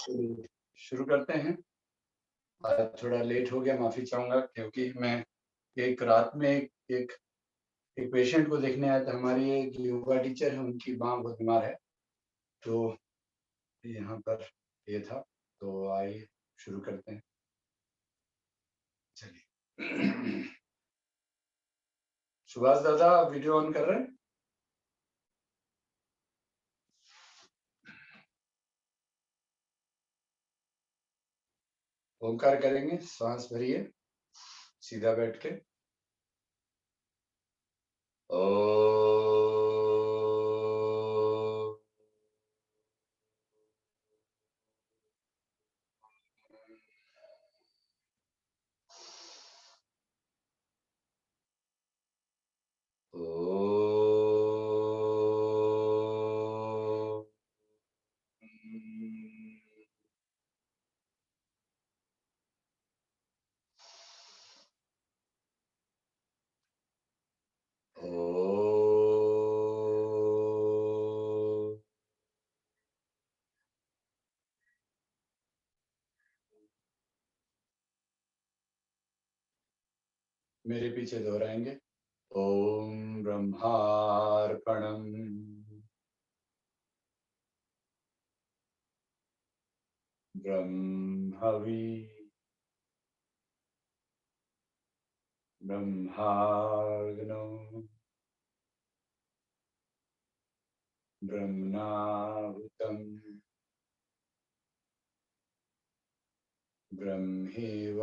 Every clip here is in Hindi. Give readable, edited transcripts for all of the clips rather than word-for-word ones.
चलिए, शुरू करते हैं। आज थोड़ा लेट हो गया, माफ़ी चाहूँगा क्योंकि मैं एक रात में एक एक पेशेंट को देखने आया था। हमारी एक योगा टीचर है, उनकी माँ बहुत बीमार है, तो यहाँ पर ये था, तो आइए शुरू करते हैं। चलिए। सुभाष दादा, वीडियो ऑन कर रहे हैं? ओमकार करेंगे, श्वास भरिए, सीधा बैठ के। ओम। ओम। ओम। मेरे पीछे दोहराएंगे। ओम ब्रह्मार्पणम् ब्रह्मवि ब्रह्माग्नो ब्रह्मणाहुतं ब्रह्मेव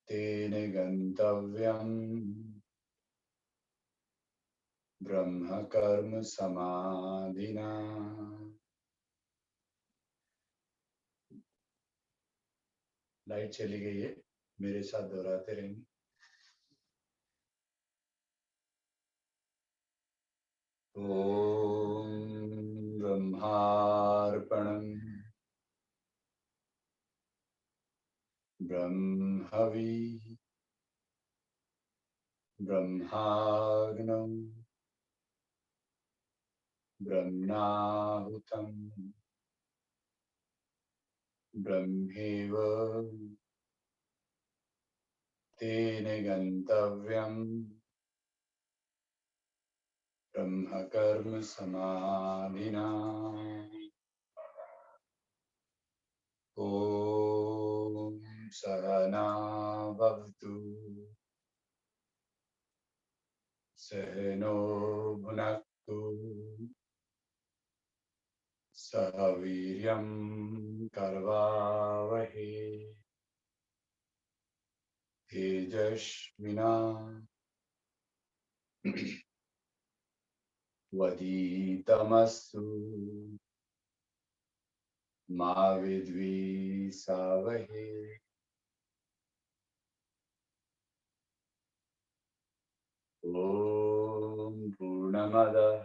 तेन गन्तव्यम् ब्रह्म कर्म समाधिना। लाइट चली गई है, मेरे साथ दोहराते रहेंगे। ओम ब्रह्मार्पणम् ब्रह्मवि ब्रह्माग्नो ब्रह्मणाहुतं ब्रह्मेव तेन गन्तव्यम् ब्रह्म कर्म समाधिना। ओम सहना भवतु सहनो भुनक्तु सह वीर्यं करवावहै तेजस्विना वधीतमस्तु मा विद्विषावहै। ओम पूर्णमदः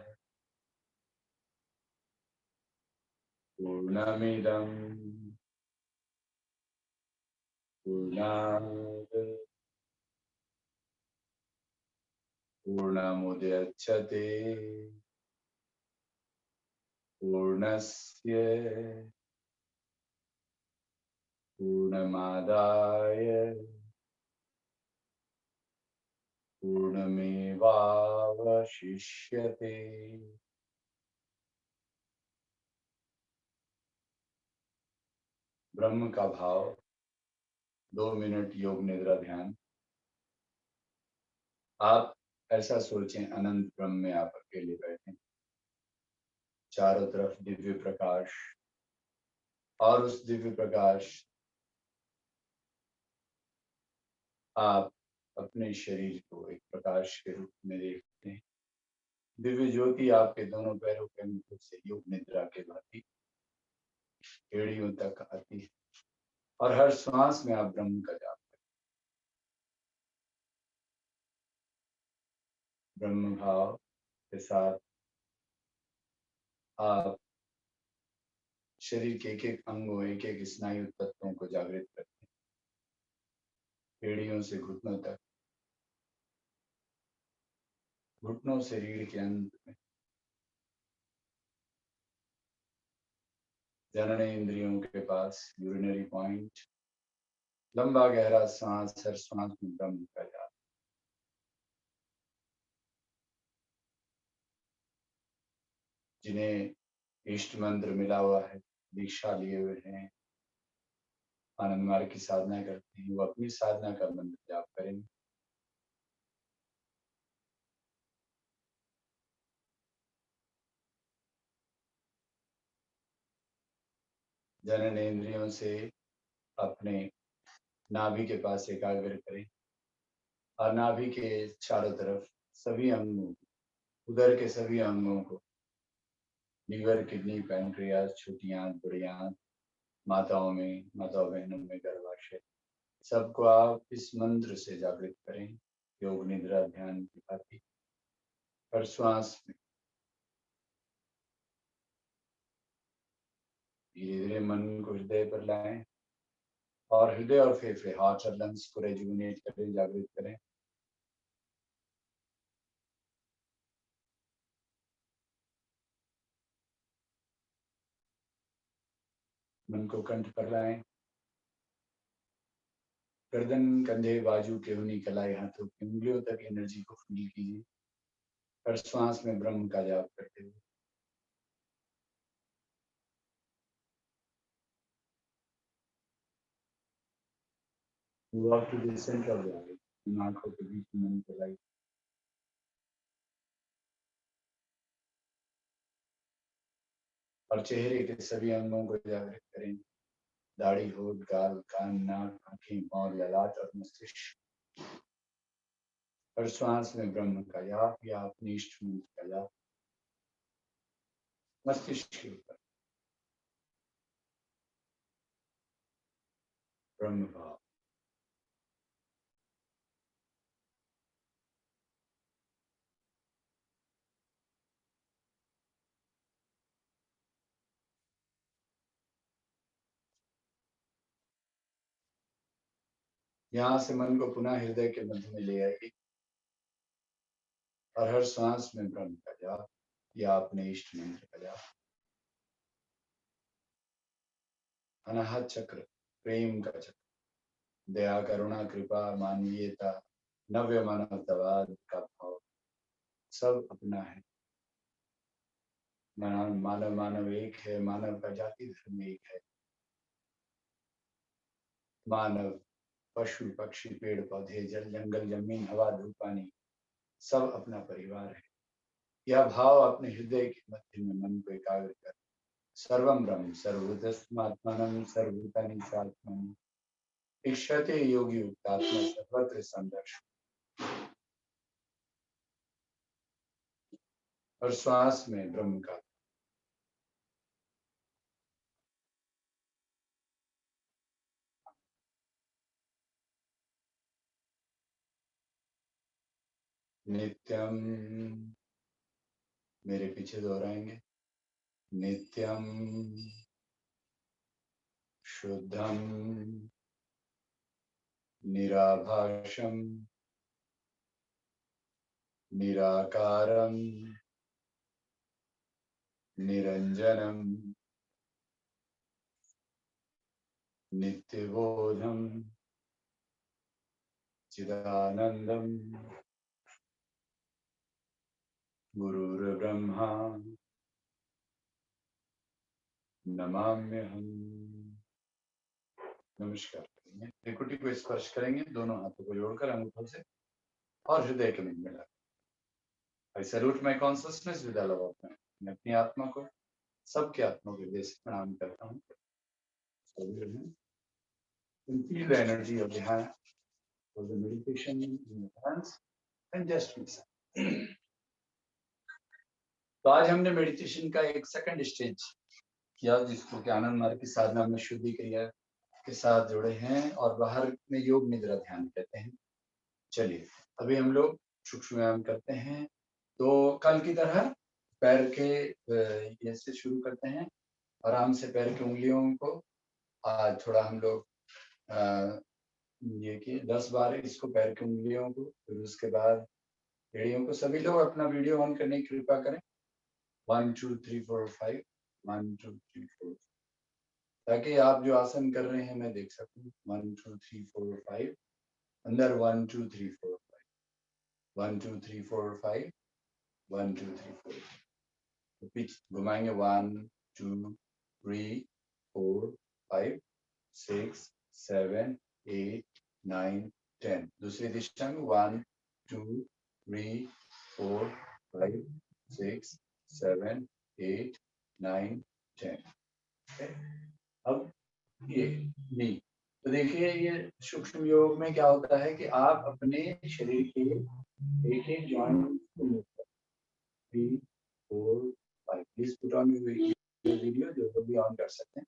पूर्णमिदं पूर्णात् पूर्णमुदच्यते पूर्णस्य पूर्णमादाय पूर्णमेवावशिष्यते। ब्रह्म का भाव, 2 मिनट योग निद्रा ध्यान। आप ऐसा सोचें, अनंत ब्रह्म में आप अकेले बैठे, चारों तरफ दिव्य प्रकाश, और उस दिव्य प्रकाश आप अपने शरीर को एक प्रकाश के रूप में देखते हैं। दिव्य ज्योति आपके दोनों पैरों के अंगूठों से योग निद्रा के भांति एड़ियों तक आती है, और हर श्वास में आप ब्रह्म का जाप करें। ब्रह्म भाव के साथ आप शरीर के एक एक अंगों, एक एक स्नायु तत्वों को जागृत करते हैं, एड़ियों से घुटनों तक, घुटनों से रीढ़ के अंत में, जनन इंद्रियों के पास यूरिनरी पॉइंट, लंबा गहरा सांस, हर सांस में ब्रह्म का जाप। जिन्हें इष्ट मंत्र मिला हुआ है, दीक्षा लिए हुए हैं, आनंद मार्ग की साधना करते हैं, वो अपनी साधना का मंत्र जाप करेंगे। जनन इंद्रियों से अपने नाभि के पास एकाग्र करें और नाभि के चारों तरफ सभी अंगों, उदर के सभी अंगों को, लीवर, किडनी, पैंक्रियास, छोटी आंत, बड़ी आंत, माताओं बहनों में गर्भाशय, सबको आप इस मंत्र से जागृत करें। योग निद्रा ध्यान की भांति हर श्वास में धीरे धीरे मन को हृदय पर लाएं और हृदय और फेफड़े, हार्ट और लंग्स को रेजुविनेट करें, जागृत करें। मन को कंठ पर लाएं, गर्दन, कंधे, बाजू, केहनी, कलाई, हाथों की उंगलियों तक एनर्जी को फील कीजिए, हर श्वास में ब्रह्म का जाप करते हुए। Walk to the center of the eye, आंखों के बीच में मन को लाई और चेहरे के सभी अंगों को जागृत करें। दाढ़ी, होठ, गाल, कान, नाक, आंखें, पांव, ललाट और मस्तिष्क, हर श्वास में ब्रह्म का जाप या अपने इष्ट मंत्र का जाप। मस्तिष्क के ऊपर ब्रह्म भाव। यहाँ से मन को पुनः हृदय के मध्य में ले आइए और हर सांस में ब्रह्म का जाप या अपने इष्ट मंत्र का जाप। अनाहत चक्र, प्रेम का चक्र, दया, करुणा, कृपा, मानवीयता, नव्य मानवतावाद का भाव, सब अपना है। मानव मानव एक है, मानव का जाति धर्म एक है। मानव, पशु, पक्षी, पेड़ पौधे, जल जंगल, जमीन, हवा, धूप, पानी, सब अपना परिवार है। यह भाव अपने हृदय के मध्य में मन को एकाग्र कर, सर्वम ब्रह्म सर्वभूतस्थमात्मानं सर्वभूतानि चात्मनि इक्षते योगी युक्तात्मा सर्वत्र संदर्श। और श्वास में ब्रह्म का नित्यम, मेरे पीछे दोहराएंगे, नित्यम शुद्धम निराभाषम निराकारम निरंजनम नित्यबोधम चिदानंदम गुरुर्ब्रह्मा नमाम्यहम्। नमस्कार करेंगे, त्रिकुटी को स्पर्श करेंगे, दोनों हाथों को जोड़कर अंगूठों से और हृदय के मध्य में मिला। I salute my consciousness with all of them. मैं अपनी आत्मा को सबके आत्मा के हृदय से प्रणाम करता हूँ। Feel the energy of the hand for the meditation in your hands and just listen. तो आज हमने मेडिटेशन का एक सेकंड स्टेज किया, जिसको कि आनंद मार्ग की साधना में शुद्धि क्रिया के साथ जुड़े हैं और बाहर में योग निद्रा ध्यान कहते हैं। चलिए अभी हम लोग सूक्ष्म व्यायाम करते हैं। तो कल की तरह पैर के ये से शुरू करते हैं, आराम से पैर की उंगलियों को आज थोड़ा हम लोग ये कि 10 बार इसको पैर की उंगलियों को, फिर उसके बाद एड़ियों को। सभी लोग अपना वीडियो ऑन करने की कृपा करें। 1 2 3 4 5 1 2 3 4 ताकि आप जो आसन कर रहे हैं मैं देख सकूं। 1 2 3 4 5 अंदर 1 2 3 4 5 1 2 3 4 5 1 2 3 4 तो पीछे घुमाएंगे 1 2 3 4 5 6 7 8 9 10 दूसरी दिशा में 1 2 3 4 5 6 7 8 9 10। अब ये नी, तो देखिए ये सूक्ष्म योग में क्या होता है कि आप अपने शरीर के एक एक जॉइंट को मूव करते हैं। 3 4 5 प्लीज पुट ऑन वीडियो, जो लोग भी ऑन कर सकते हैं।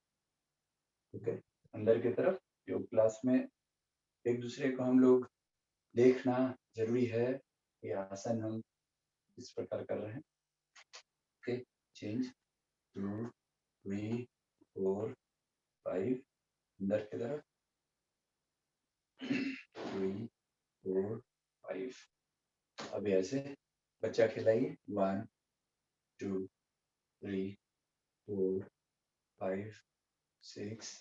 ओके, अंदर की तरफ योग क्लास में एक दूसरे को हम लोग देखना जरूरी है। ये आसन हम इस प्रकार कर रहे हैं। ओके, चेंज 2 3 4 5 अंदर की तरफ 3 4 5। अभी ऐसे बच्चा खिलाइए 1 2 3 4 5 6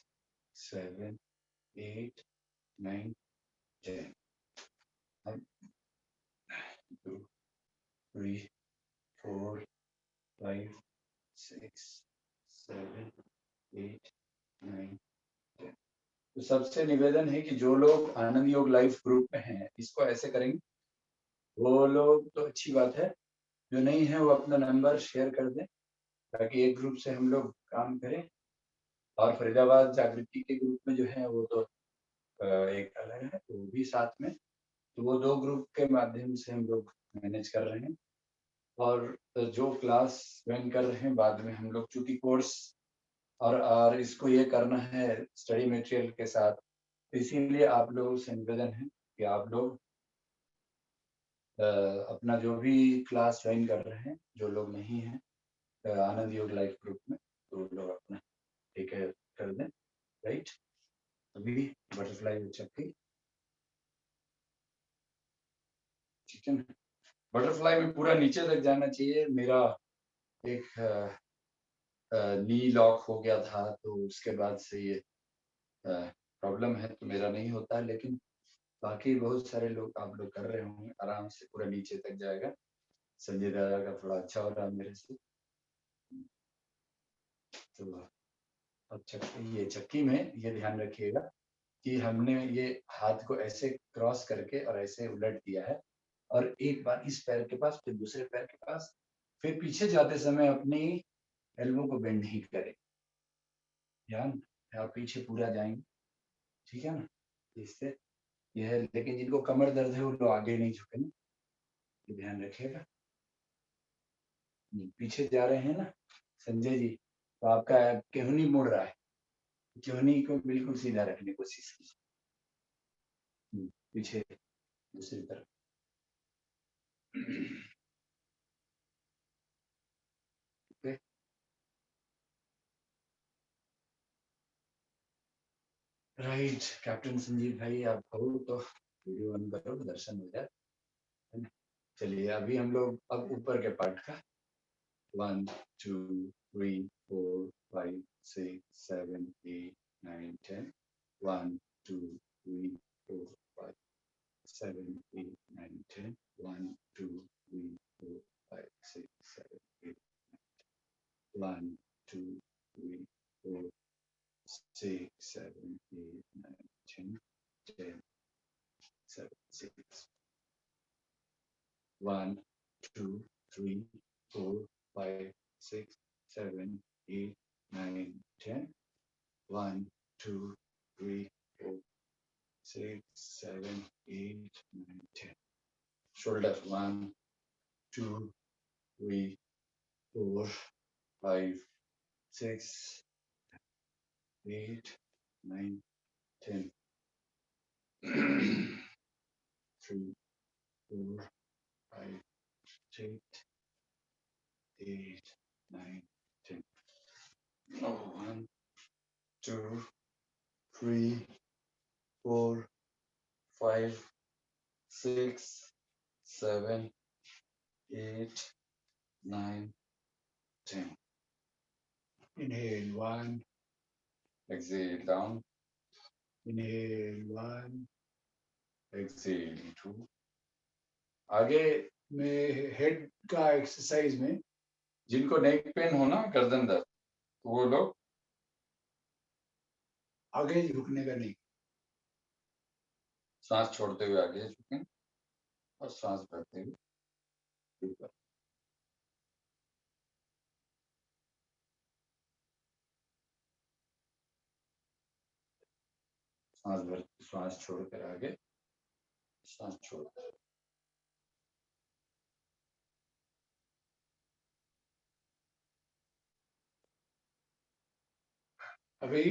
7 8 9 10। अब 2 3 4 5 6 7 8 9 10। तो सबसे निवेदन है कि जो लोग आनंद योग लाइव ग्रुप में हैं इसको ऐसे करेंगे, वो लोग तो अच्छी बात है, जो नहीं है वो अपना नंबर शेयर कर दें ताकि एक ग्रुप से हम लोग काम करें। और फरीदाबाद जागृति के ग्रुप में जो है वो तो एक अलग है, वो भी साथ में, तो वो 2 ग्रुप के माध्यम से हम लोग मैनेज कर रहे हैं। और जो क्लास ज्वाइन कर रहे हैं बाद में हम लोग, चूंकि कोर्स और इसको ये करना है स्टडी मटेरियल के साथ, इसीलिए आप लोगों से निवेदन है कि आप लोग अपना जो भी क्लास ज्वाइन कर रहे हैं, जो लोग नहीं हैं आनंद योग लाइफ ग्रुप में, तो लोग अपना ठीक है कर दें। राइट, अभी बटरफ्लाई चक्की, ठीक है ना। बटरफ्लाई में पूरा नीचे तक जाना चाहिए। मेरा एक नी लॉक हो गया था, तो उसके बाद से ये प्रॉब्लम है, तो मेरा नहीं होता है, लेकिन बाकी बहुत सारे लोग आप लोग कर रहे होंगे, आराम से पूरा नीचे तक जाएगा। संजय दादा का थोड़ा अच्छा हो रहा है मेरे से। तो अब चक्की, ये चक्की में ये ध्यान रखिएगा कि हमने ये हाथ को ऐसे क्रॉस करके और ऐसे उलट दिया है, और एक बार इस पैर के पास फिर दूसरे पैर के पास, फिर पीछे जाते समय अपनी एल्बो को बेंड नहीं करें। ध्यान, आप पीछे पूरा जाएंगे, ठीक है ना। इससे यह है, लेकिन जिनको कमर दर्द है वो लोग आगे नहीं झुकेंगे, ये ध्यान रखिएगा। पीछे जा रहे हैं ना संजय जी, तो आपका केहनी मुड़ रहा है, केहनी को बिल्कुल सीधा रखने की कोशिश कीजिए। पीछे दूसरी तरफ। ओके, राइट कैप्टन संजीव भाई, आप हो तो वीडियो ऑन करो, दर्शन हो जाए, है ना। चलिए अभी हम लोग अब ऊपर के पार्ट का 1 2 3 4 5 6 7 8 9 10 1 2 3 4 5 7 8 9 10 1 2 3 4 5 6 7 8 1 2 3 4 6 7 8 9 10 10 7 6 1 2 3 4 5 6 7 8 9 10 1 2 3 4 6 7 8 9 10 shoulders 1 2 3 4 5 6 8 9 10 3 4 5 6 8 9 10 1 2 3 4 5 6 7 8 9 10 inhale 1 exhale down, inhale 1, exhale 2. आगे में हेड का एक्सरसाइज में जिनको नेक पेन हो ना, गर्दन दर्द, वो लोग आगे झुकने का नहीं, सांस छोड़ते हुए आगे झुकें और सांस भरते हुए ऊपर। सांस भर, सांस छोड़कर आगे, सांस छोड़कर। अभी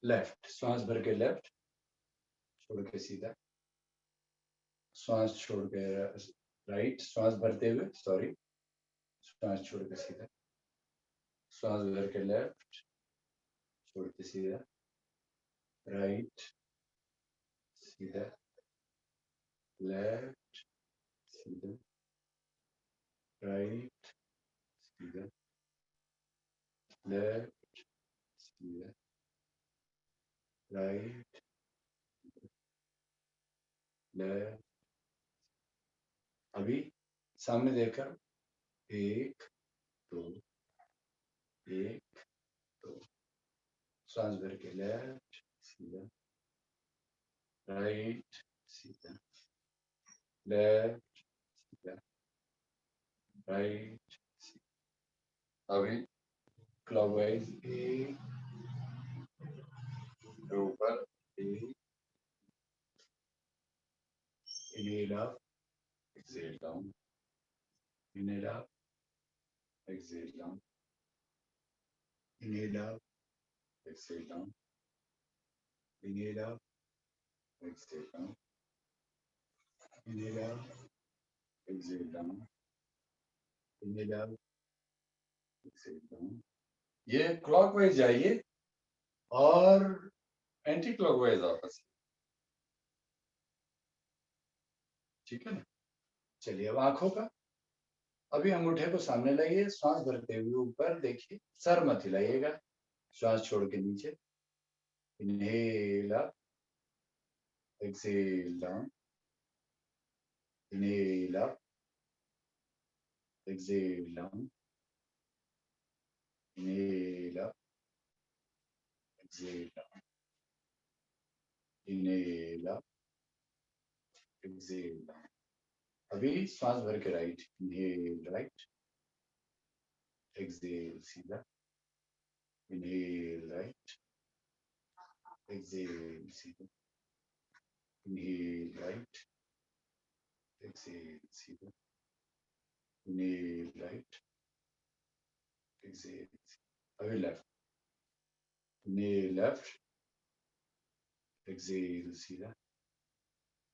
लेफ्ट, सांस भर के लेफ्ट, छोड़ के सीधा, सांस छोड़ के राइट, सांस भरते हुए, सॉरी, सांस छोड़ के सीधा, सांस भर के लेफ्ट, छोड़ के सीधा, राइट, सीधा, लेफ्ट, सीधा, राइट, सीधा, लेफ्ट, सीधा, राइट, लेफ्ट। अभी सामने देखकर 1 2, 1 2, सांस भर के लेफ्ट, सीधा, राइट, सीधा, लेफ्ट, सीधा, राइट, सीधा। अभी क्लॉकवाइज 1 ऊपर, 1, inhale up, exhale down, inhale up, exhale down, inhale up, exhale down, inhale up, exhale down, inhale up, exhale down, inhale up, exhale down। ये क्लॉकवाइज जाइए और एंटी क्लॉकवाइज वापस, ठीक है ना। चलिए अब आंखों का, अभी अंगूठे को सामने लाइए, श्वास भरते हुए ऊपर देखिए, सर मत हिलाइएगा, श्वास छोड़ के नीचे, inhale up, exhale down, inhale up, exhale down, inhale up, exhale down, inhale up, exhale down. अभी श्वास भर के राइट, इनहेल राइट, एक्सहेल सीधा, इनहेल राइट, एक्सहेल सीधा, इनहेल राइट, एक्सहेल सीधा, इनहेल राइट, एक्सहेल। अभी लेफ्ट, इनहेल लेफ्ट, एक्सहेल सीधा,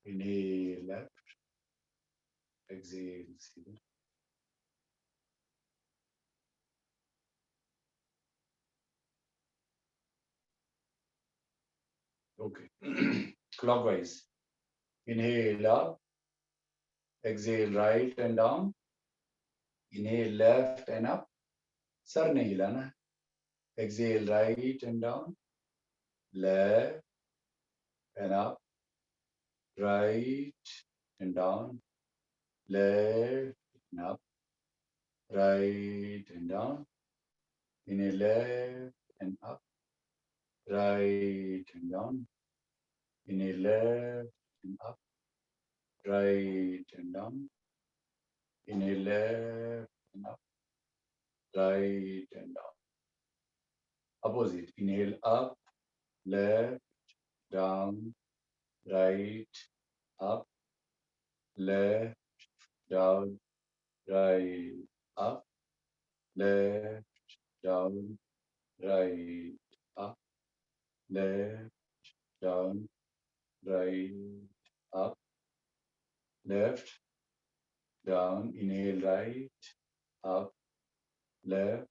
इनहेल लेफ्ट, एक्सहेल सीधा। Okay. Clockwise. Inhale up, exhale right and down, inhale left and up, sir नहीं हिलाना है, exhale right and down, left and up, right and down, left and up, right and down, inhale left and up, right and down, inhale left and up, right and down, inhale left and up, right and down. Opposite, inhale up, left, down, right, up, left, down, right, up, left, down, right, up, left, down, right, up, left, down, inhale right, up, left,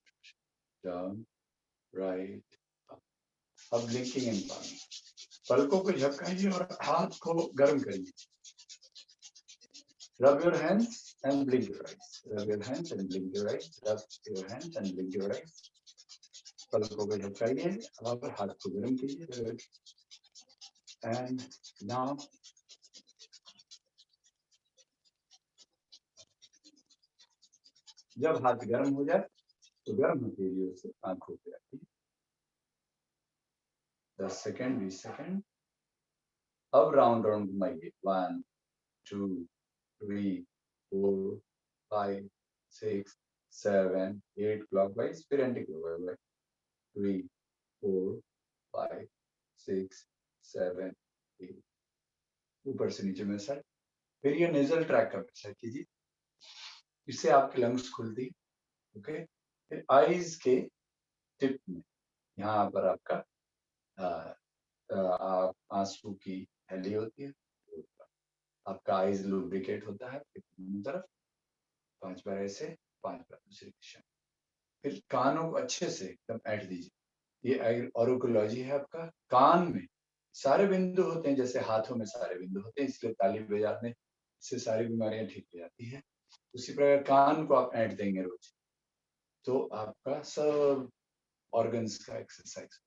down, right, up. अब ब्लिंकिंग इन पानी, पलकों को झपकाइए और हाथ को गर्म करिए। Rub your hands and blink your eyes. Rub your hands and blink your eyes. Rub your hands and blink your eyes. पलकों को झपकाइए और हाथ को गर्म कीजिए। एंड नाउ जब हाथ गर्म हो जाए तो गर्म हथेलियों से आंखों पे रखिए 10 सेकेंड 20 सेकेंड। अब राउंड राउंड घुमाइए 1 2 3 4 5 6 7 8 क्लॉकवाइज, फिर एंटी क्लॉकवाइज 3 4 5 6 7 8 ऊपर से नीचे में सर। फिर ये नेजल ट्रैक का प्रेशर कीजिए, इससे आपके लंग्स खुलती है। ओके, फिर आईज के टिप में यहाँ पर आपका आंसू की थैली होती है, आपका आईज लुब्रिकेट होता है तरफ 5 बार ऐसे 5 बार दूसरी दिशा। फिर कानों को अच्छे से एकदम ऐंठ दीजिए। ये ऑरोकोलॉजी है आपका। कान में सारे बिंदु होते हैं, जैसे हाथों में सारे बिंदु होते हैं, इसलिए ताली बजाने से सारी बीमारियां ठीक हो जाती है। उसी प्रकार कान को आप ऐंठ देंगे रोज, तो आपका सब ऑर्गन्स का एक्सरसाइज।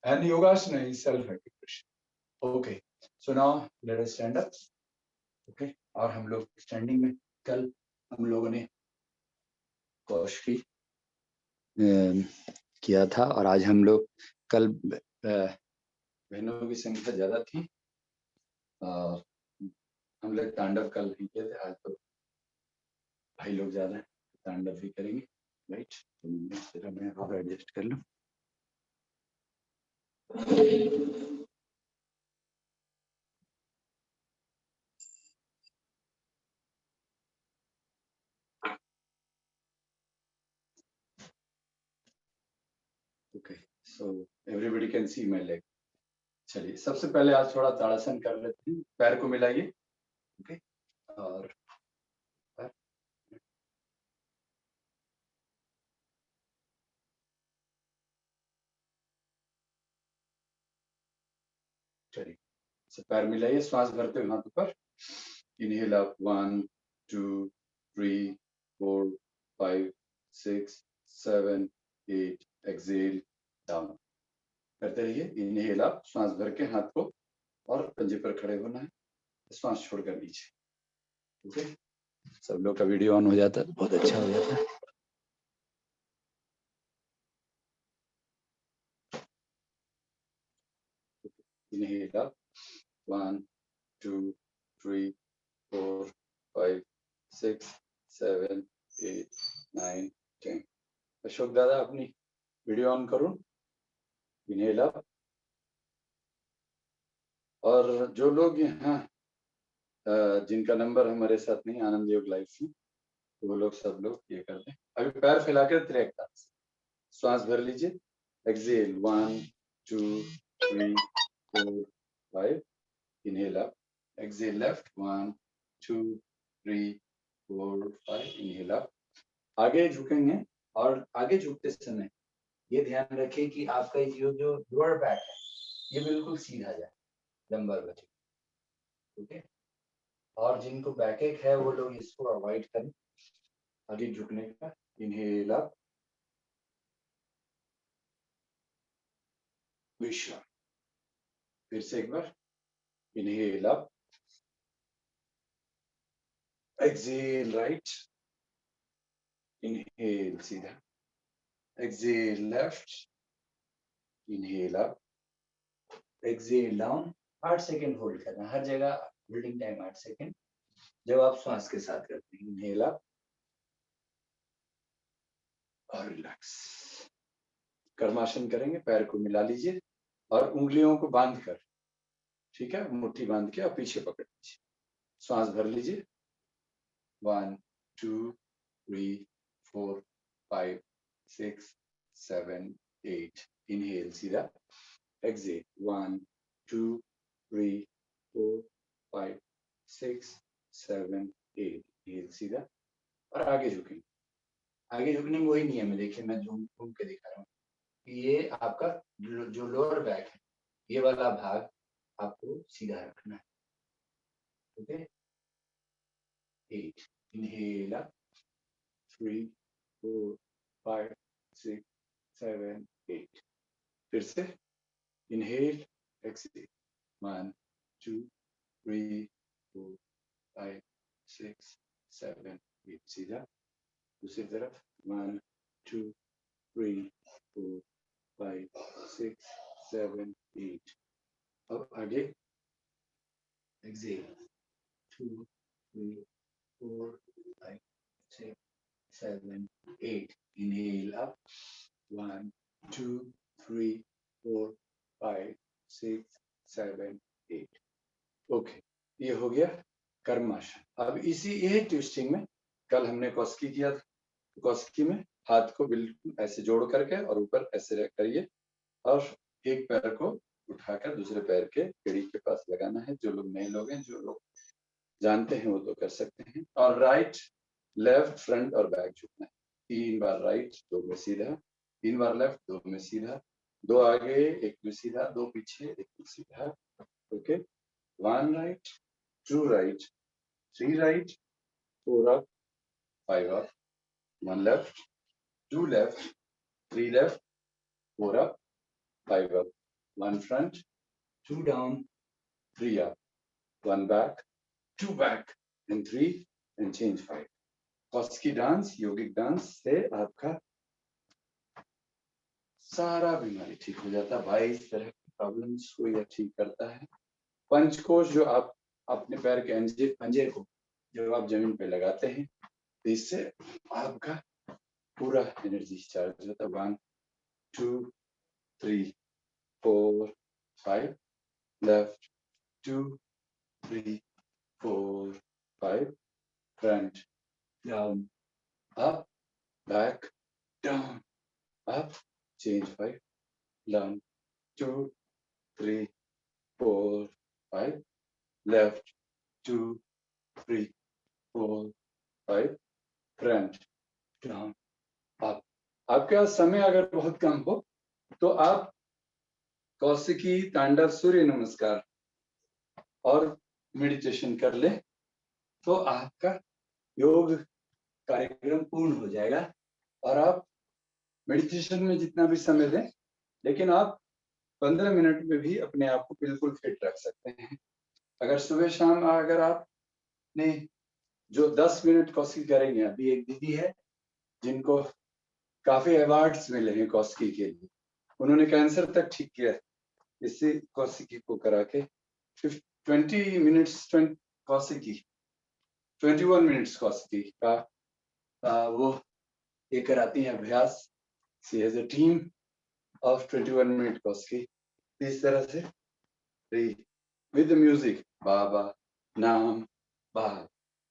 एंड योगासन is self activation. Okay, so now let us stand up. Okay, और हम लोग स्टैंडिंग में कल हम लोगों ने कौश की किया था, और आज हम लोग कल बहनों की संख्या ज्यादा थी और हम लोग तांडव कल नहीं किए थे, आज तो भाई लोग ज्यादा हैं, तांडव भी करेंगे। राइट, तो मैं और एडजस्ट कर लूं। Okay, so everybody can see my leg. चलिए, सबसे पहले आज थोड़ा ताड़ासन कर लेते हैं। पैर को मिलाइए। ओके, और चलिए, पैर मिलाइए, श्वास भरते हुए हाथ ऊपर। Inhale up 1 2 3 4 5 6 7 8। एक्सहेल डाउन करते रहिए। इनहेल अप, श्वास भर के हाथ को, और पंजे पर खड़े होना है, श्वास छोड़कर नीचे। ओके, सब लोग का वीडियो ऑन हो जाता है तो बहुत अच्छा हो जाता है। Inhale up 1 2 3 4 5 6 7 8 9 10। अशोक दादा अपनी वीडियो ऑन करो। Inhale up. और जो लोग यहाँ जिनका नंबर हमारे साथ नहीं आनंद योग लाइफ में, वो लोग सब लोग ये कर दें। अभी पैर फैलाकर त्रिएक श्वास भर लीजिए। Exhale 1 2 3 4 5। Inhale up. Exhale left 1 2 3 4 5। Inhale up. आगे झुकेंगे, और आगे झुकते समय ये ध्यान रखिए कि आपका जो लोअर बैक है ये बिल्कुल सीधा जाए, लंबर बचे। ओके, और जिनको बैक एक है वो लोग इसको अवॉइड करें आगे झुकने का। इनहेल अप, विश्राम। फिर से एक बार। Inhale up, exhale right, inhale सीधा, exhale left, inhale up, exhale down. 8 second hold करना, हर जगह होल्डिंग टाइम 8 सेकेंड जब आप श्वास के साथ करते हैं। इनहेल अप और रिलैक्स। कर्मासन करेंगे, पैर को मिला लीजिए और उंगलियों को बांध कर, ठीक है, मुट्ठी बांध के और पीछे पकड़ लीजिए। श्वास भर लीजिए 1 2 3 4 5 6 7 8। इनहेल सीधा, एक्सहेल 1 2 3 4 5 6 7 8। इनहेल सीधा, और आगे झुकेंगे। आगे झुकने में वही नियम है, देखिए मैं झूम घूम के दिखा रहा हूँ। ये आपका जो लोअर बैक है, ये वाला भाग आपको सीधा रखना है। ओके, 8। इनहेल अप 3 4 5 6 7 8 फिर से इनहेल एक्सहेल 1 2 3 4 5 6 7 8 सीधा दूसरी तरफ 1 2 3 4 5 6 7 8 अब आगे एक्सहेल 2 3 4 5 6 7 8 inhale up 1 2 3 4 5 6 7 8 ओके ये हो गया कर्माशन। अब इसी ये ट्विस्टिंग में कल हमने कॉस्की किया था। कॉस्की में हाथ को बिल्कुल ऐसे जोड़ करके और ऊपर ऐसे रख करिए और एक पैर को उठाकर दूसरे पैर के एड़ी के पास लगाना है। जो लोग नए लोग हैं, जो लोग जानते हैं वो तो कर सकते हैं। और राइट लेफ्ट फ्रंट और बैक झुकना है। 3 बार राइट 2 में सीधा, 3 बार लेफ्ट 2 में सीधा, 2 आगे 1 में सीधा, 2 पीछे 1 में सीधा। Okay 1 right 2 right 3 right 4 up 5 up 1 left 2 left 3 left 4 up 5 up 1 front 2 down 3 up 1 back 2 back and 3 and change 5। कॉस्की डांस योगिक डांस से आपका सारा बीमारी ठीक हो जाता है। 22 तरह की प्रॉब्लम्स को यह ठीक करता है। पंचकोश जो आप अपने पैर के पंजे को जब आप जमीन पे लगाते हैं तो इससे आपका पूरा एनर्जी चार्ज होता है। 1 2 3 4 5 left 2 3 4 5 front down up back down up, change 5, down 2 3 4 5 left 2 3 4 5 front down up। आपके पास समय अगर बहुत कम हो तो आप कौशिकी तांडव सूर्य नमस्कार और मेडिटेशन कर ले तो आपका योग कार्यक्रम पूर्ण हो जाएगा। और आप मेडिटेशन में जितना भी समय दें, लेकिन आप 15 मिनट में भी अपने आप को बिल्कुल फिट रख सकते हैं। अगर सुबह शाम अगर आपने जो 10 मिनट कौशिकी करेंगे, अभी एक दीदी है जिनको काफी अवार्ड्स मिले हैं कौशिकी के लिए, उन्होंने कैंसर तक ठीक किया इससे कौशिकी को करा के। 20 मिनट्स कौशिकी 21 मिनट्स कौशिकी का वो ये कराती है अभ्यास। She has a team of 21 minute Kaushiki. इस तरह से with the music बाबा नाम बा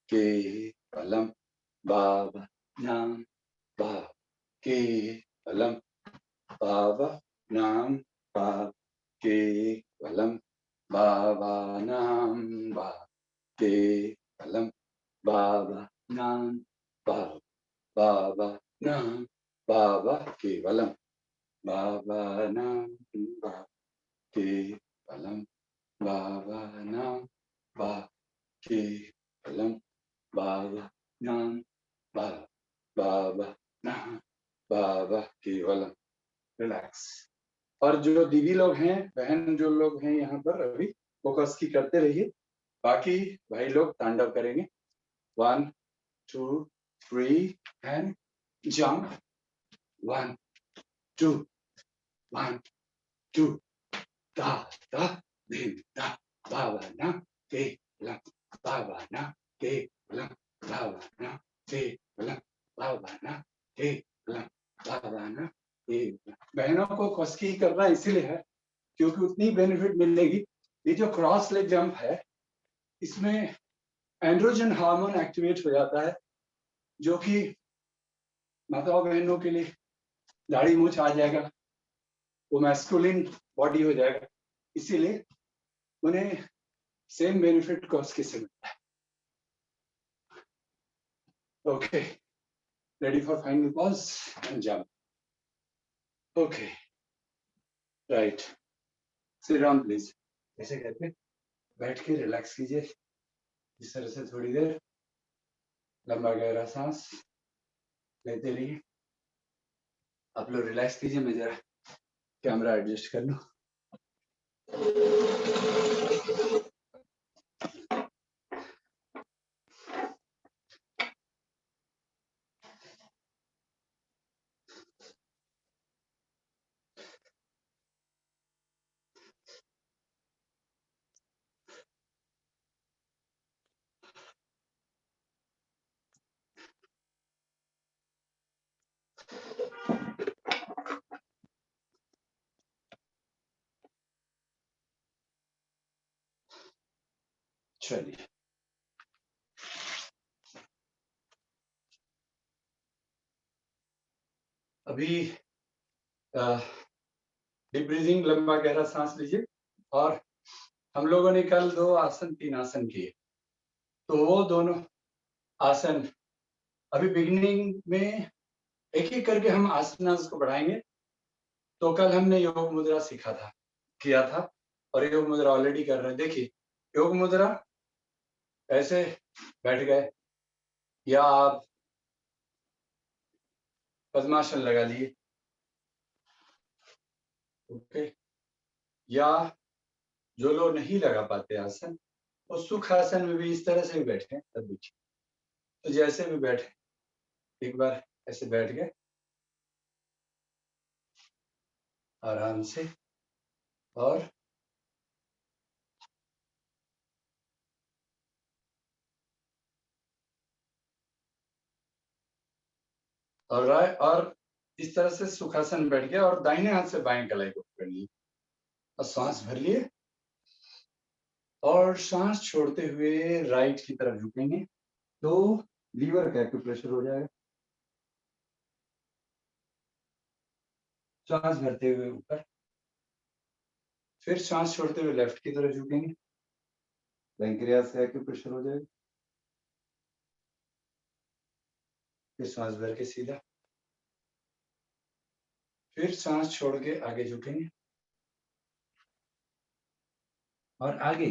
के अलम बाबा नाम बा के अलम बाबा नाम बा के अलम बाबा नाम बा के अलम बाबा नाम बा बाबा नाम बाबा केवलम बाबा नाम बा केवलम बाबा नाम बा केवलम बाबा नाम बा बाबा नाम बाबा केवलम। रिलैक्स। और जो दीदी लोग हैं, बहन जो लोग हैं यहाँ पर अभी वो कौशिकी करते रहिए। बाकी भाई लोग तांडव करेंगे। 1 2 3 and jump 1 2 1 2 da da din da baba na ke la baba na ke la baba na ke la baba na के la baba na के। बहनों को कौशिकी करना इसीलिए है क्योंकि उतनी बेनिफिट मिलेगी। ये जो क्रॉस लेग जंप है इसमें एंड्रोजन हार्मोन एक्टिवेट हो जाता है जो कि माताओं बहनों के लिए दाढ़ी मूछ आ जाएगा, वो मैस्कुलिन बॉडी हो जाएगा, इसीलिए उन्हें सेम बेनिफिट कौशिकी से मिलता है। Okay, ready for final pause and jump. Okay right, sit down please. ऐसे करके बैठ के रिलैक्स कीजिए इस तरह से थोड़ी देर लंबा गहरा सांस लेते रहिए। आप लोग रिलैक्स कीजिए, मैं जरा कैमरा एडजस्ट कर लूं। चलिए, अभी डीप ब्रीदिंग, लंबा गहरा सांस लीजिए। और हम लोगों ने कल 2 आसन 3 आसन किए, तो वो दोनों आसन अभी बिगिनिंग में एक एक करके हम आसनास को बढ़ाएंगे। तो कल हमने योग मुद्रा सीखा था, किया था, और योग मुद्रा ऑलरेडी कर रहे हैं। देखिए, योग मुद्रा ऐसे बैठ गए, या आप पद्मासन लगा लिए, ओके। या जो लोग नहीं लगा पाते आसन, वो सुखासन में भी इस तरह से भी बैठे हैं, तब भी ठीक। तो जैसे भी बैठे, एक बार ऐसे बैठ गए आराम से, और और इस तरह से सुखासन बैठ गया, और दाहिने हाथ से बाएं कलाई को पकड़ लिए और सांस भर लिए, और सांस छोड़ते हुए राइट की तरफ झुकेंगे, तो लीवर का एक्यूप्रेशर हो जाएगा। सांस भरते हुए ऊपर, फिर सांस छोड़ते हुए लेफ्ट की तरफ झुकेंगे, पैंक्रियास का एक्यूप्रेशर हो जाएगा। फिर सांस भर के सीधा, फिर सांस छोड़ के आगे झुकेंगे, और आगे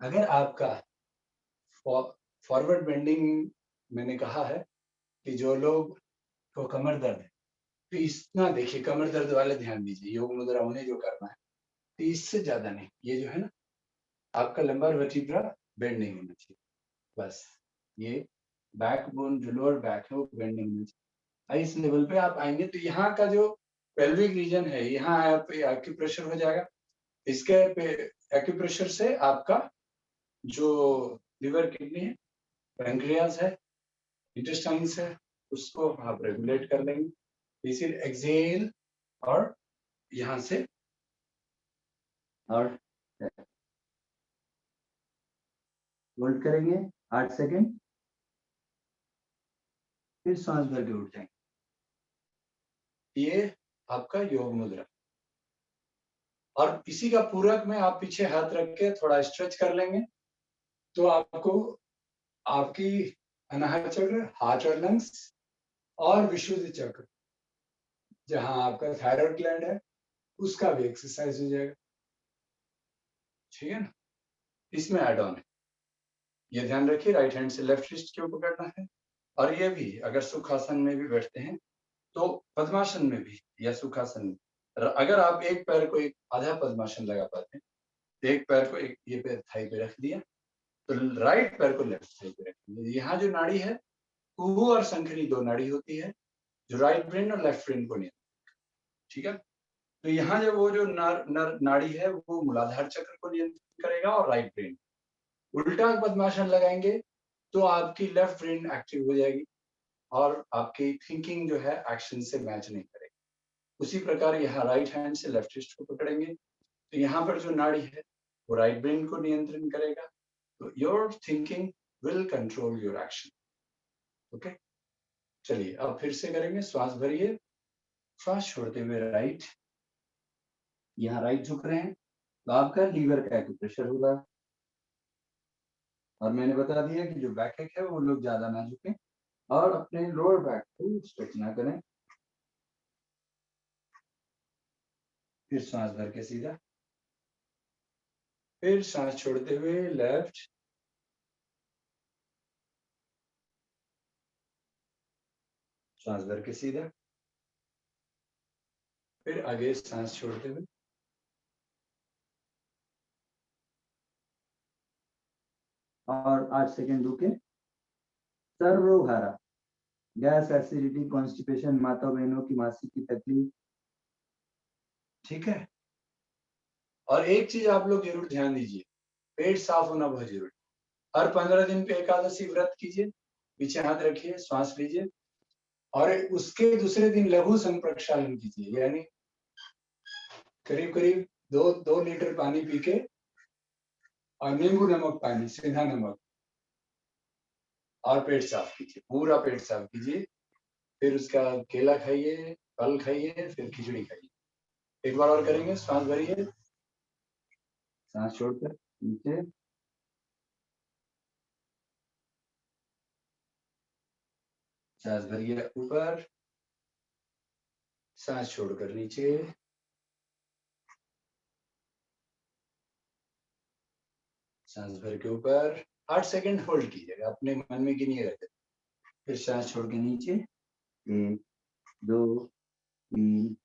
अगर आपका फॉरवर्ड बेंडिंग, मैंने कहा है कि जो लोग को कमर दर्द है, तो इतना देखिए, कमर दर्द वाले ध्यान दीजिए, योग मुद्रा उन्हें जो करना है, तो इससे ज्यादा नहीं, ये जो है ना, आपका लंबर वर्टिब्रा बेंड नहीं होना चाहिए, बस ये बैकबोन, जो लोअर बैक है, वो बेंड नहीं होना चाहिए। इस लेवल पे आप आएंगे तो यहाँ का जो पेल्विक रीजन है, यहाँ आप एक्यूप्रेशर हो जाएगा। इसके एक्यूप्रेशर से आपका जो लिवर, किडनी है, पैंक्रियास है, इंटेस्टाइन्स है, उसको आप रेगुलेट कर लेंगे। इसीलिए एक्सेल, और यहाँ से, और होल्ड करेंगे 8 सेकेंड, फिर सांस भर के उठ जाएंगे। ये आपका योग मुद्रा। और इसी का पूरक में आप पीछे हाथ रख के थोड़ा स्ट्रेच कर लेंगे, तो आपको आपकी अनाहत चक्र, हार्ट और लंग्स, और विशुद्ध चक्र, जहां आपका थायराइड ग्लैंड है, उसका भी एक्सरसाइज हो जाएगा। ठीक है ना, इसमें एड ऑन है। ये ध्यान रखिए, राइट हैंड से लेफ्ट रिस्ट क्यों पकड़ना है। और ये भी अगर सुखासन में भी बैठते हैं, तो पद्मासन में भी या सुखासन में, अगर आप एक पैर को एक आधा पद्मासन लगा पाते हैं, तो एक पैर को एक ये पैर थाई पे रख दिया, तो राइट पैर को लेफ्ट थाई पे रख दिया। यहाँ जो नाड़ी है, कुहू और शंखनी, दो नाड़ी होती है जो राइट ब्रेन और लेफ्ट ब्रेन को नियंत्रित, ठीक है। तो यहाँ जो वो जो नाड़ी है, वो मूलाधार चक्र को नियंत्रित करेगा और राइट ब्रेन। उल्टा पद्मासन लगाएंगे तो आपकी लेफ्ट ब्रेन एक्टिव हो जाएगी, और आपकी थिंकिंग जो है एक्शन से मैच नहीं करेगी। उसी प्रकार यहाँ राइट हैंड से लेफ्ट रिस्ट को पकड़ेंगे, तो यहाँ पर जो नाड़ी है, वो राइट ब्रेन को नियंत्रण करेगा, तो your thinking will control your action. Okay, चलिए अब फिर से करेंगे। श्वास भरिए, श्वास छोड़ते हुए राइट, यहाँ राइट झुक रहे हैं, तो आपका लीवर का एक्यूप्रेशर होगा। और मैंने बता दिया कि जो बैक एक है, वो लोग ज्यादा ना झुकें, और अपने लोअर बैक को स्ट्रेच ना करें। फिर सांस भर के सीधा, फिर सांस छोड़ते हुए लेफ्ट, सांस भर के सीधा, फिर आगे सांस छोड़ते हुए और 8 सेकंड रुके। सर्वहारा, गैस, एसिडिटी, कॉन्स्टिपेशन, माता बहनों की मासिक की तकलीफ। ठीक है। और एक चीज आप लोग जरूर ध्यान दीजिए, पेट साफ होना बहुत जरूरी। हर 15 दिन पे एकादशी व्रत कीजिए, पीछे हाथ रखिए, श्वास लीजिए, और उसके दूसरे दिन लघु संप्रक्षालन कीजिए, यानी करीब करीब 2 लीटर पानी पी के, और नींबू नमक पानी, सीधा नमक, और पेट साफ कीजिए, पूरा पेट साफ कीजिए। फिर उसका केला खाइए, फल खाइए, फिर खिचड़ी खाइए। एक बार और करेंगे, सांस भरिए, सांस छोड़कर नीचे, सांस भरिए ऊपर, सांस छोड़कर नीचे, सांस भर के ऊपर। 8 सेकंड होल्ड कीजिएगा, अपने मन में गिनिए रहते। फिर सांस छोड़ के नीचे, 1 2 3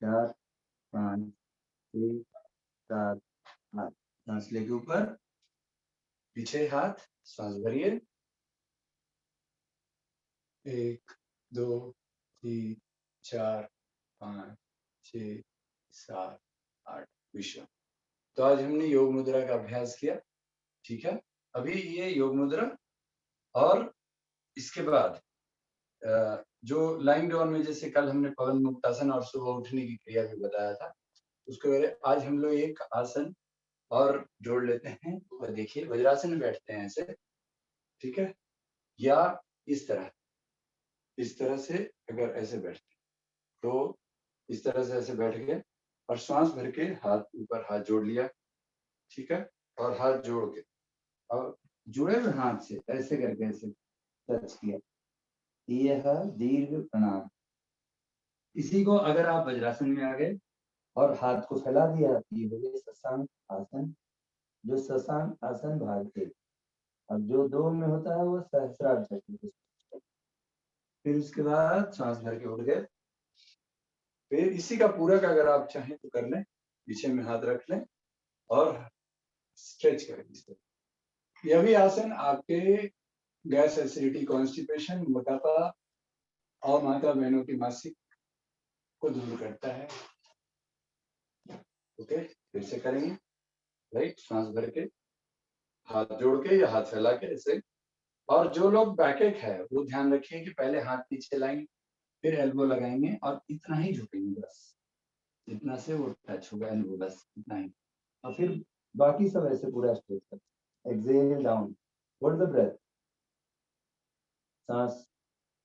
4 5 6 7 8। सांस लेके ऊपर, पीछे हाथ, सांस भरिए, 1 2 3 4 5 6 7 8। विश्राम। तो आज हमने योग मुद्रा का अभ्यास किया, ठीक है। अभी ये योग मुद्रा, और इसके बाद जो लाइंग डाउन में जैसे कल हमने पवन मुक्तासन और सुबह उठने की क्रिया भी बताया था, उसके बाद आज हम लोग एक आसन और जोड़ लेते हैं। वो देखिए, वज्रासन में बैठते हैं ऐसे, ठीक है, या इस तरह से अगर ऐसे बैठते तो इस तरह से ऐसे बैठ गए, और श्वास भर के हाथ ऊपर, हाथ जोड़ लिया, ठीक है, और हाथ जोड़ के और जुड़े हुए हाथ से ऐसे करके ऐसे टच किया, यह दीर्घ प्रणाम। इसी को अगर आप वज्रासन में आ गए और हाथ को फैला दिया, ये हो गया शशांक आसन, जो शशांक आसन भाग के। अब जो 2 में होता है वो सहस्त्रार चक्र। फिर उसके बाद सांस भर के उठ गए। फिर इसी का पूरक अगर आप चाहें तो कर लें, पीछे में हाथ रख लें और स्ट्रेच करें इस तरह। यह भी आसन आपके गैस, एसिडिटी, कॉन्स्टिपेशन, मोटापा और माता बहनों की मासिक को दूर करता है। ओके, फिर से करेंगे। राइट, सांस भर के, हाथ जोड़ के या हाथ फैला के ऐसे। और जो लोग बैकएक है वो ध्यान रखिए कि पहले हाथ पीछे लाएंगे, फिर एल्बो लगाएंगे और इतना ही झुकेंगे, बस इतना से वो टच होगा एल्बो, बस इतना ही। और फिर बाकी सब ऐसे पूरा स्ट्रेच कर। Exhale down, hold the breath, सांस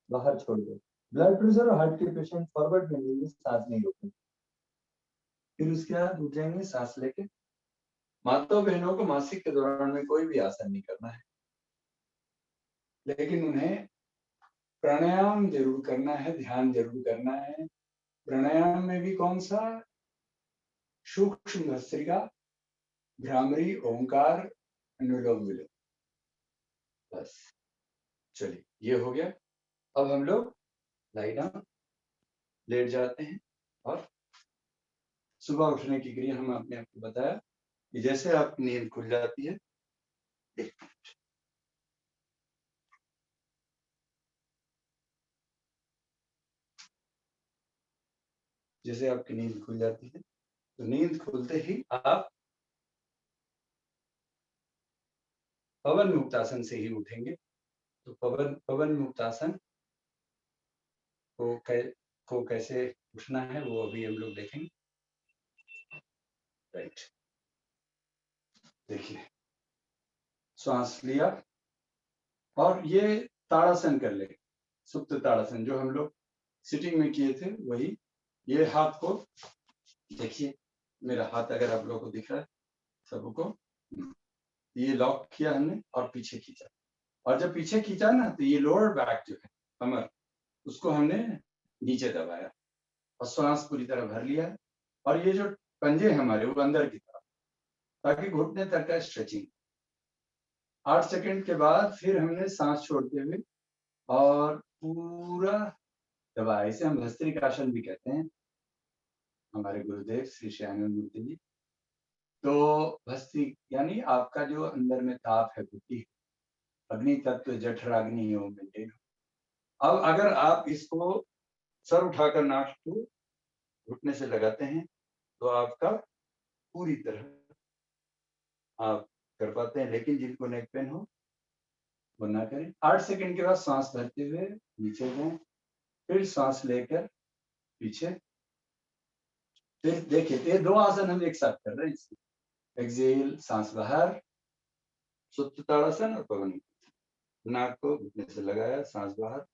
बाहर छोड़ दो। ब्लड प्रेशर और हार्ट के पेशेंट फॉरवर्ड बेंडिंग, सांस नहीं रोकें। फिर उसके बाद उठ जाएंगे सांस लेके। माता बहनों को मासिक के दौरान में कोई भी आसन नहीं करना है, लेकिन उन्हें प्राणायाम जरूर करना है, ध्यान जरूर करना है। प्राणायाम में भी कौन सा? सूक्ष्म भस्त्रिका, भ्रामरी, ओंकार, अनुलोम विलोम। बस, चलिए ये हो गया। अब हम लोग लाई डाउन, लेट जाते हैं, और सुबह उठने की क्रिया हम आपने आपको बताया कि जैसे आपकी नींद खुल जाती है, जैसे आपकी नींद खुल जाती है, तो नींद खुलते ही आप पवन मुक्तासन से ही उठेंगे। तो पवन मुक्तासन को कैसे उठना है वो अभी हम लोग देखेंगे। राइट, देखिए, श्वास लिया और ये ताड़ासन कर ले, सुप्त ताड़ासन जो हम लोग सिटिंग में किए थे वही। ये हाथ को देखिए, मेरा हाथ अगर आप लोगों को दिख रहा है सबको, ये लॉक किया हमने और पीछे खींचा, और जब पीछे खींचा ना तो ये लोअर बैक जो है, कमर, उसको हमने नीचे दबाया और श्वास पूरी तरह भर लिया है। और ये जो पंजे हमारे वो अंदर की तरफ, ताकि घुटने तक का स्ट्रेचिंग। 8 सेकंड के बाद फिर हमने सांस छोड़ते हुए और पूरा दबाया, इसे हम भस्त्रिकासन भी कहते हैं। हमारे गुरुदेव श्री श्यानंद मूर्ति जी। तो भस्ती यानी आपका जो अंदर में ताप है, बुद्धि, अग्नि तत्व जठराग्नि हो मेंटेन। अब अगर आप इसको सर उठाकर नाक को घुटने से लगाते हैं तो आपका पूरी तरह आप कर पाते हैं, लेकिन जिनको नेक पेन हो वो ना करें। 8 सेकंड के बाद सांस भरते हुए नीचे जाएं, फिर सांस लेकर पीछे। फिर देखिए ये 2 आसन हम एक साथ कर रहे हैं इसमें। एक्सेल, सांस बाहर, सुप्त ताड़ासन और पवन मुक्तासन। नाक को घुटने से लगाया, सांस बाहर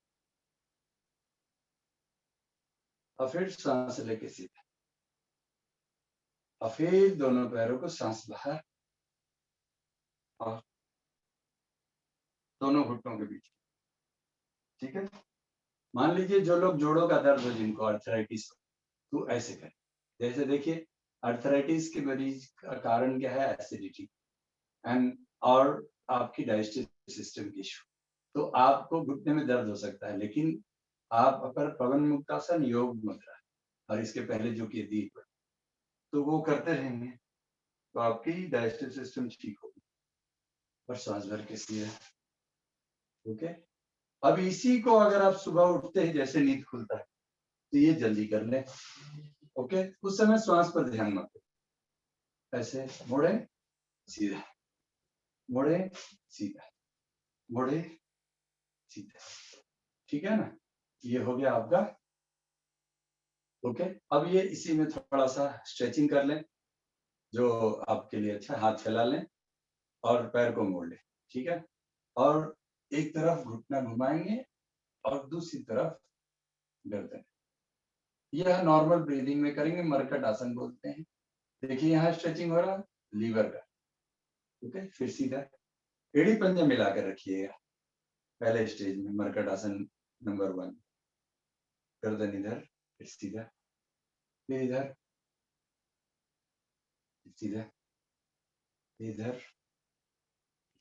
और फिर सांस लेके सीधा, और फिर दोनों पैरों को सांस बाहर और दोनों घुटनों के बीच। ठीक है। मान लीजिए जो लोग जोड़ों का दर्द हो, जिनको अर्थराइटिस हो, तो ऐसे करें। जैसे देखिए अर्थराइटिस के मरीज का कारण क्या है? एसिडिटी एंड और आपकी डाइजेस्टिव सिस्टम की इशू। तो आपको घुटने में दर्द हो सकता है, लेकिन आप अगर पवन मुक्तासन, योग मुद्रा और इसके पहले जो कि दीप, तो वो करते रहेंगे तो आपकी डाइजेस्टिव सिस्टम ठीक होगी। और सांस भर के सीधा। ओके। अब इसी को अगर आप सुबह उठते ही जैसे नींद खुलता है तो ये जल्दी कर लें। ओके। उस समय श्वास पर ध्यान मत दें। ऐसे मोड़े सीधा, मोड़े सीधा, मोड़े सीधा। ठीक है ना? ये हो गया आपका। ओके। अब ये इसी में थोड़ा सा स्ट्रेचिंग कर लें जो आपके लिए अच्छा। हाथ फैला लें और पैर को मोड़ लें। ठीक है। और एक तरफ घुटना घुमाएंगे और दूसरी तरफ गर्दन। यह नॉर्मल ब्रीदिंग में करेंगे, मरकट आसन बोलते हैं। देखिए यहाँ स्ट्रेचिंग हो रहा है लीवर का। ओके। फिर सीधा एड़ी पंजा मिलाकर रखिएगा। पहले स्टेज में मरकट आसन नंबर 1, गर्दन इधर, फिर सीधा, फिर इधर, सीधा, इधर,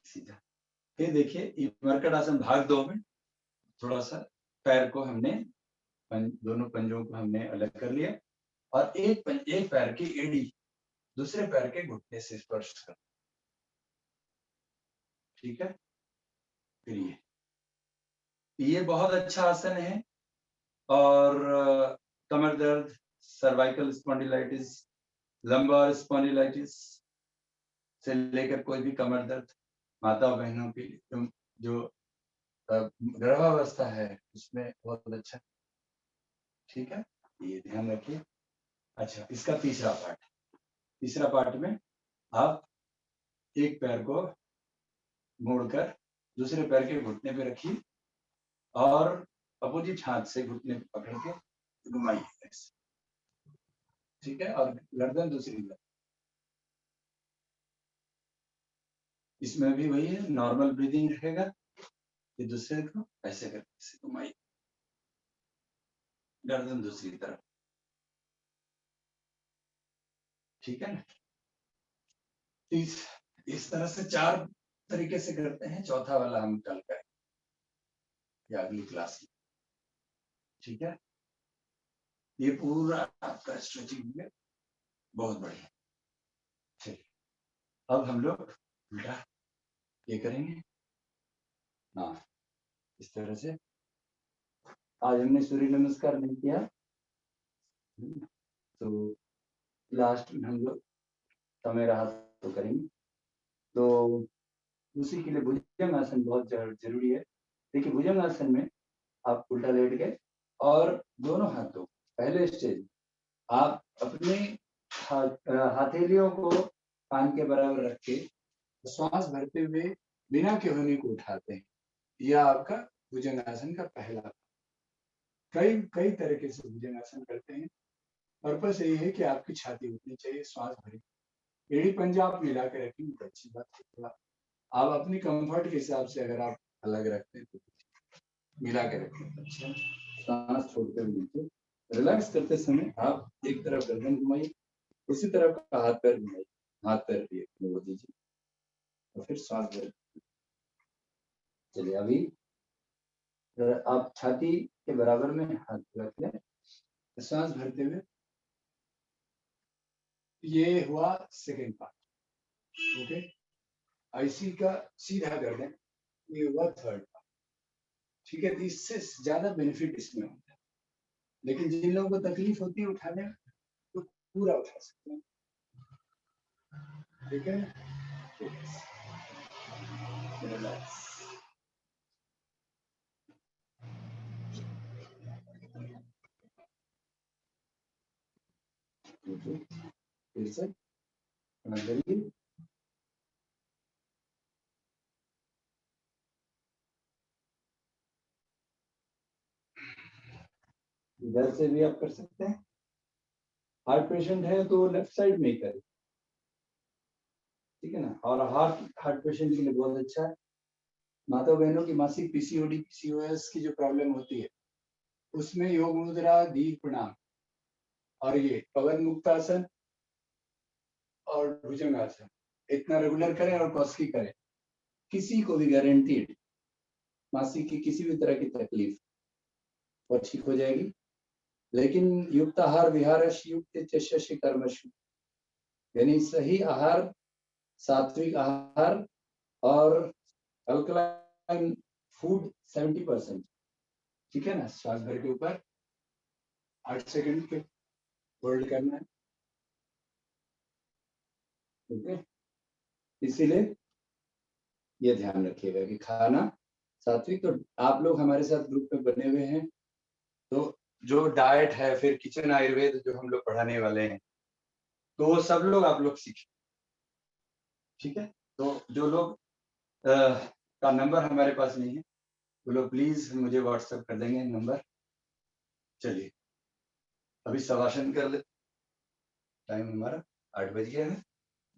सीधा। फिर देखिए मरकट आसन भाग 2 में थोड़ा सा पैर को हमने दोनों पंजों को हमने अलग कर लिया और एक पैर की एड़ी दूसरे पैर के घुटने से स्पर्श कर। ठीक है। फिर ये बहुत अच्छा आसन है। और कमर दर्द, सर्वाइकल स्पॉन्डिलाइटिस, लंबार स्पॉन्डिलाइटिस से लेकर कोई भी कमर दर्द, माता बहनों की जो गर्भावस्था है उसमें बहुत अच्छा। ठीक है। ये ध्यान रखिए। अच्छा, इसका तीसरा पार्ट में आप एक पैर को मोड़कर दूसरे पैर के घुटने पे रखिए और अपोजिट हाथ से घुटने पे पकड़ के घुमाइए ऐसे। ठीक है। और गर्दन दूसरी तरफ। इसमें भी वही है, नॉर्मल ब्रीदिंग रहेगा। ये दूसरे को ऐसे करके घुमाइए, गर्दन दूसरी तरफ। ठीक है ना? इस तरह से 4 तरीके से करते हैं। चौथा वाला हम कल करेंगे या अगली क्लास में। ठीक है। ये पूरा आपका स्ट्रेचिंग है, बहुत बढ़िया। चलिए अब हम लोग उल्टा ये करेंगे। हाँ, इस तरह से। आज हमने सूर्य नमस्कार नहीं किया, तो लास्ट में हम लोग समय रहा तो करेंगे। तो उसी के लिए भुजंग आसन बहुत जरूरी है। देखिए भुजंग आसन में आप उल्टा लेट गए और दोनों हाथों, पहले स्टेज आप अपने हथेलियों को कान के बराबर रख के श्वास भरते हुए बिना केहनी को उठाते हैं। यह आपका भुजंगासन का पहला। कई कई तरीके से भुजंगासन करते हैं। पर्पस यही है कि आपकी छाती उठनी चाहिए, श्वास भरी, एड़ी पंजा आप मिला के रखेंगे तो अच्छी बात है। आप अपनी कंफर्ट के हिसाब से अगर आप अलग रखते हैं तो मिला के रखें। अच्छा, सांस छोड़कर नीचे रिलैक्स करते समय आप एक तरफ गर्दन घुमाइए, उसी तरफ का हाथ पैर घुमाइए, हाथ पैर भी मोड़ दीजिए और फिर सांस भर। चलिए अभी आप छाती के बराबर में हाथ रख लें, सांस भरते हुए ये हुआ सेकेंड पार्ट, ओके। आईसी का सीधा कर दें, ये हुआ थर्ड पार्ट, ठीक है। तो इससे ज्यादा बेनिफिट इसमें होता है, लेकिन जिन लोगों को तकलीफ होती है उठाने में, तो पूरा उठा सकते हैं, ठीक है। रिलैक्स, फिर से करिए। इधर से भी आप कर सकते हैं। हार्ट पेशेंट है तो लेफ्ट साइड में ही करें, ठीक है ना। और हार्ट पेशेंट के लिए बहुत अच्छा है। माता बहनों की मासिक पीसीओडी पीसीओएस की जो प्रॉब्लम होती है, उसमें योग मुद्रा, दीर्घ प्रणाम और ये पवन मुक्तासन और भुजंगासन इतना रेगुलर करें और कौशकी करें, किसी को भी गारंटीड मासिक की किसी भी तरह की तकलीफ वो ठीक हो जाएगी। लेकिन युक्त आहार विहारश युक्त चष्यसि कर्मशु, यानी सही आहार, सात्विक आहार और अल्कलाइन फूड 70%, ठीक है ना। श्वास भर के ऊपर 8 सेकंड पे होल्ड करना है, ठीक है। इसीलिए ये ध्यान रखिएगा कि खाना सात्विक। तो आप लोग हमारे साथ ग्रुप में बने हुए हैं, तो जो डाइट है, फिर किचन आयुर्वेद जो हम लोग पढ़ाने वाले हैं, तो वो सब लोग आप लोग सीखें, ठीक है। तो जो लोग का नंबर हमारे पास नहीं है, वो लोग प्लीज मुझे व्हाट्सएप कर देंगे नंबर। चलिए अभी शवासन कर ले, टाइम हमारा 8 बज गया है,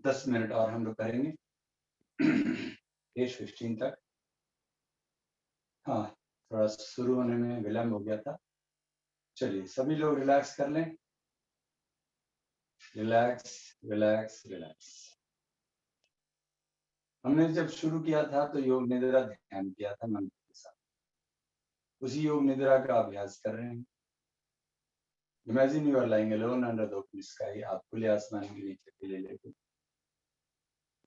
10 मिनट और हम लोग करेंगे 8:15 तक। हाँ, थोड़ा शुरू होने में विलम्ब हो गया था। चलिए सभी लोग रिलैक्स कर लें, रिलैक्स रिलैक्स रिलैक्स। हमने जब शुरू किया था तो योग निद्रा ध्यान किया था मन के साथ, उसी योग निद्रा का अभ्यास कर रहे हैं। Imagine you are lying alone under the open sky, आप खुले आसमान के नीचे अकेले लेटे,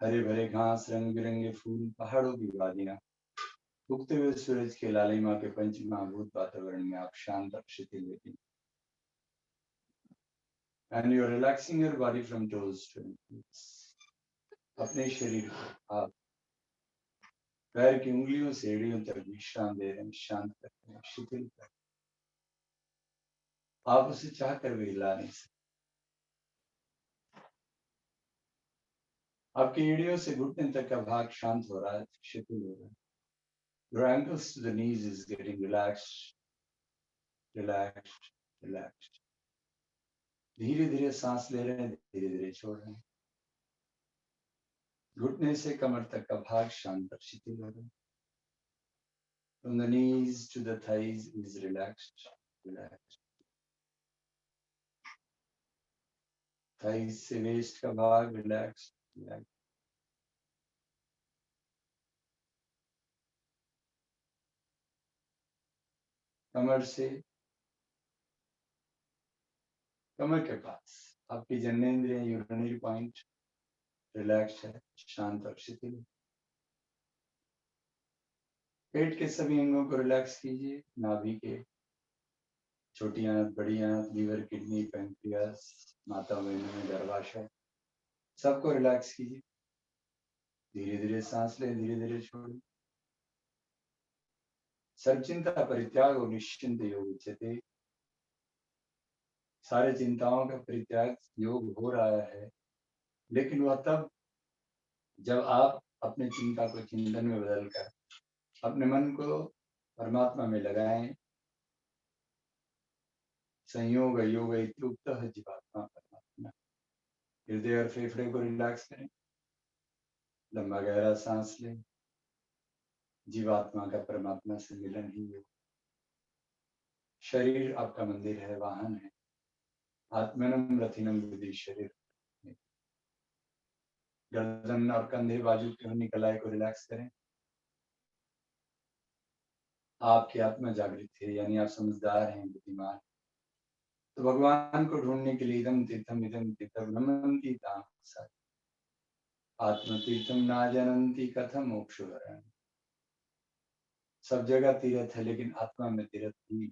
हरे भरे घास, रंग बिरंगे फूल, पहाड़ों की वादियां, उगते हुए सूरज के लालिमा के पंचमहाभूत वातावरण में आप शांत और शिथिल लेटे, and you are relaxing your body from toes to ankles। अपने शरीर को आप पैर की उंगलियों से एड़ियों तक विश्राम दे रहे हैं, शांत कर रहे हैं, शिथिल कर। आप उसे चाहकर भी हिला नहीं सकते। आपकी एड़ियों से घुटने तक का भाग शांत हो रहा है, शिथिल हो रहा है। Your ankles to the knees is getting relaxed, relaxed, relaxed। धीरे धीरे सांस ले रहे हैं, धीरे धीरे छोड़ रहे हैं। घुटने से कमर तक का भाग शांत और शिथिल हो रहा है। From the knees to the thighs is relaxed, relaxed। thighs से वेस्ट का भाग relaxed, relaxed। कमर से कमर के पास आपकी जननेंद्रिय यूरिनरी पॉइंट रिलैक्स है, शांत और शिथिल। पेट के सभी अंगों को रिलैक्स कीजिए, नाभि के छोटी आंत, बड़ी आंत, लीवर, किडनी, पैंक्रियास, माता में गर्भाशय, सबको रिलैक्स कीजिए। धीरे धीरे सांस लें, धीरे धीरे छोड़ें। सर्वचिंता परित्याग और निश्चिंत योग उच्यते। सारे चिंताओं का परित्याग योग हो रहा है, लेकिन वह तब जब आप अपने चिंता को चिंतन में बदलकर अपने मन को परमात्मा में लगाएं। संयोग योग इत्युक्त जीवात्मा परमात्मा। हृदय और फेफड़े को रिलैक्स करें, लंबा गहरा सांस लें। जीवात्मा का परमात्मा से मिलन ही योग। शरीर आपका मंदिर है, वाहन है। आत्मनम रथिनम विधि शरीर। गर्दन और कंधे, बाजू के होनी कलाई को रिलैक्स करें। आपकी आत्मा जागृत है, यानी आप समझदार हैं, बुद्धिमान। तो भगवान को ढूंढने के लिए इदम तीर्थम नमन्ति ताम साथ आत्मतीर्थम ना जानन्ति कथम मोक्षोहरण। सब जगह तीर्थ है लेकिन आत्मा में तीर्थ नहीं।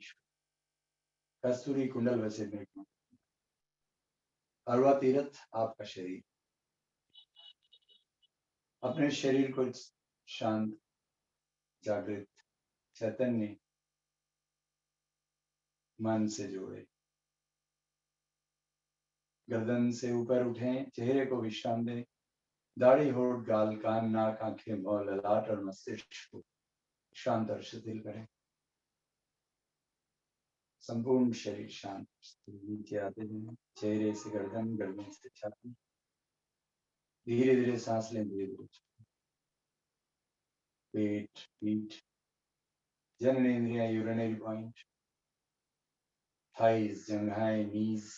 कस्तूरी कुंडल वैसे में और वह तीर्थ आपका शरीर। अपने शरीर को शांत, जागृत, चैतन्य मन से जोड़े। गर्दन से ऊपर उठें, चेहरे को विश्राम दें। दाढ़ी, होठ, गाल, कान, नाक, आंखें, मुंह, ललाट और मस्तिष्क को शांत और शिथिल करें। संपूर्ण शरीर शांत। नीचे आते हैं, चेहरे से गर्दन, गर्दन से छाती। धीरे धीरे सांस लें, धीरे धीरे पेट, पीठ, जननेंद्रियां, यूरिनरी पॉइंट, थाइज, जंघाएं, नीज,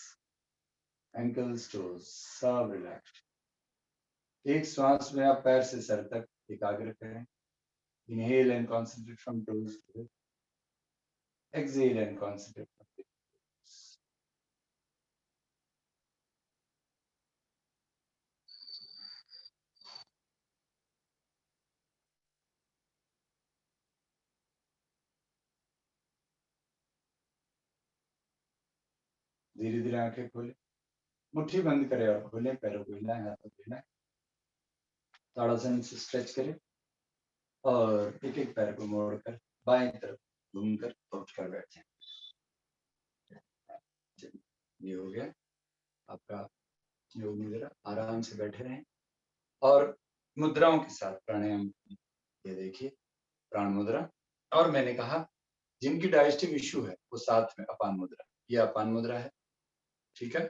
एंकल्स, टोज सब रिलैक्स। एक श्वास में आप पैर से सर तक एकाग्र करें। Inhale and concentrate from toes to head. Exhale and concentrate from the toes. धीरे धीरे आंखें खोलें, मुट्ठी बंद करें और खोलें। पैरों को हिलाएं, हाथों को हिलाएं। ताड़ासन से स्ट्रेच करें और एक एक पैर को मोड़कर बाएं तरफ घूमकर उठकर बैठें। ये हो गया आपका योग मुद्रा। आराम से बैठे रहें और मुद्राओं के साथ प्राणायाम। ये देखिए प्राण मुद्रा। और मैंने कहा जिनकी डाइजेस्टिव इश्यू है वो साथ में अपान मुद्रा। ये अपान मुद्रा है, ठीक है।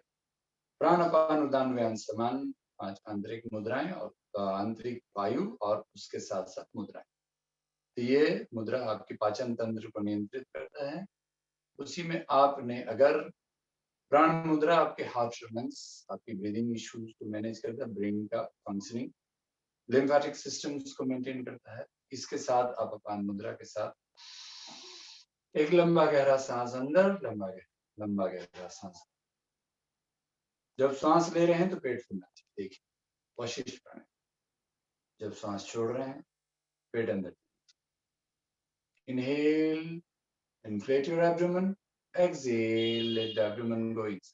प्राण अपान उदान व्यान समान 5 आंतरिक मुद्राएं और आंतरिक वायु और उसके साथ साथ मुद्राएं। तो ये मुद्रा आपके पाचन तंत्र को नियंत्रित करता है। उसी में आपने अगर प्राण मुद्रा आपके हार्ट और लंग्स, आपकी ब्रीदिंग इश्यूज को मैनेज करता है, ब्रेन का फंक्शनिंग, लिम्फेटिक सिस्टम्स को मेंटेन करता है। इसके साथ आप अपान मुद्रा के साथ एक लंबा गहरा सांस अंदर, लंबा गहरा सांस। जब सांस ले रहे हैं तो पेट फूलना चाहिए। देखिए वशिष्ठ प्राणायाम। जब सांस छोड़ रहे हैं पेट अंदर। Inhale, inflate your abdomen. Exhale, let the abdomen go inside.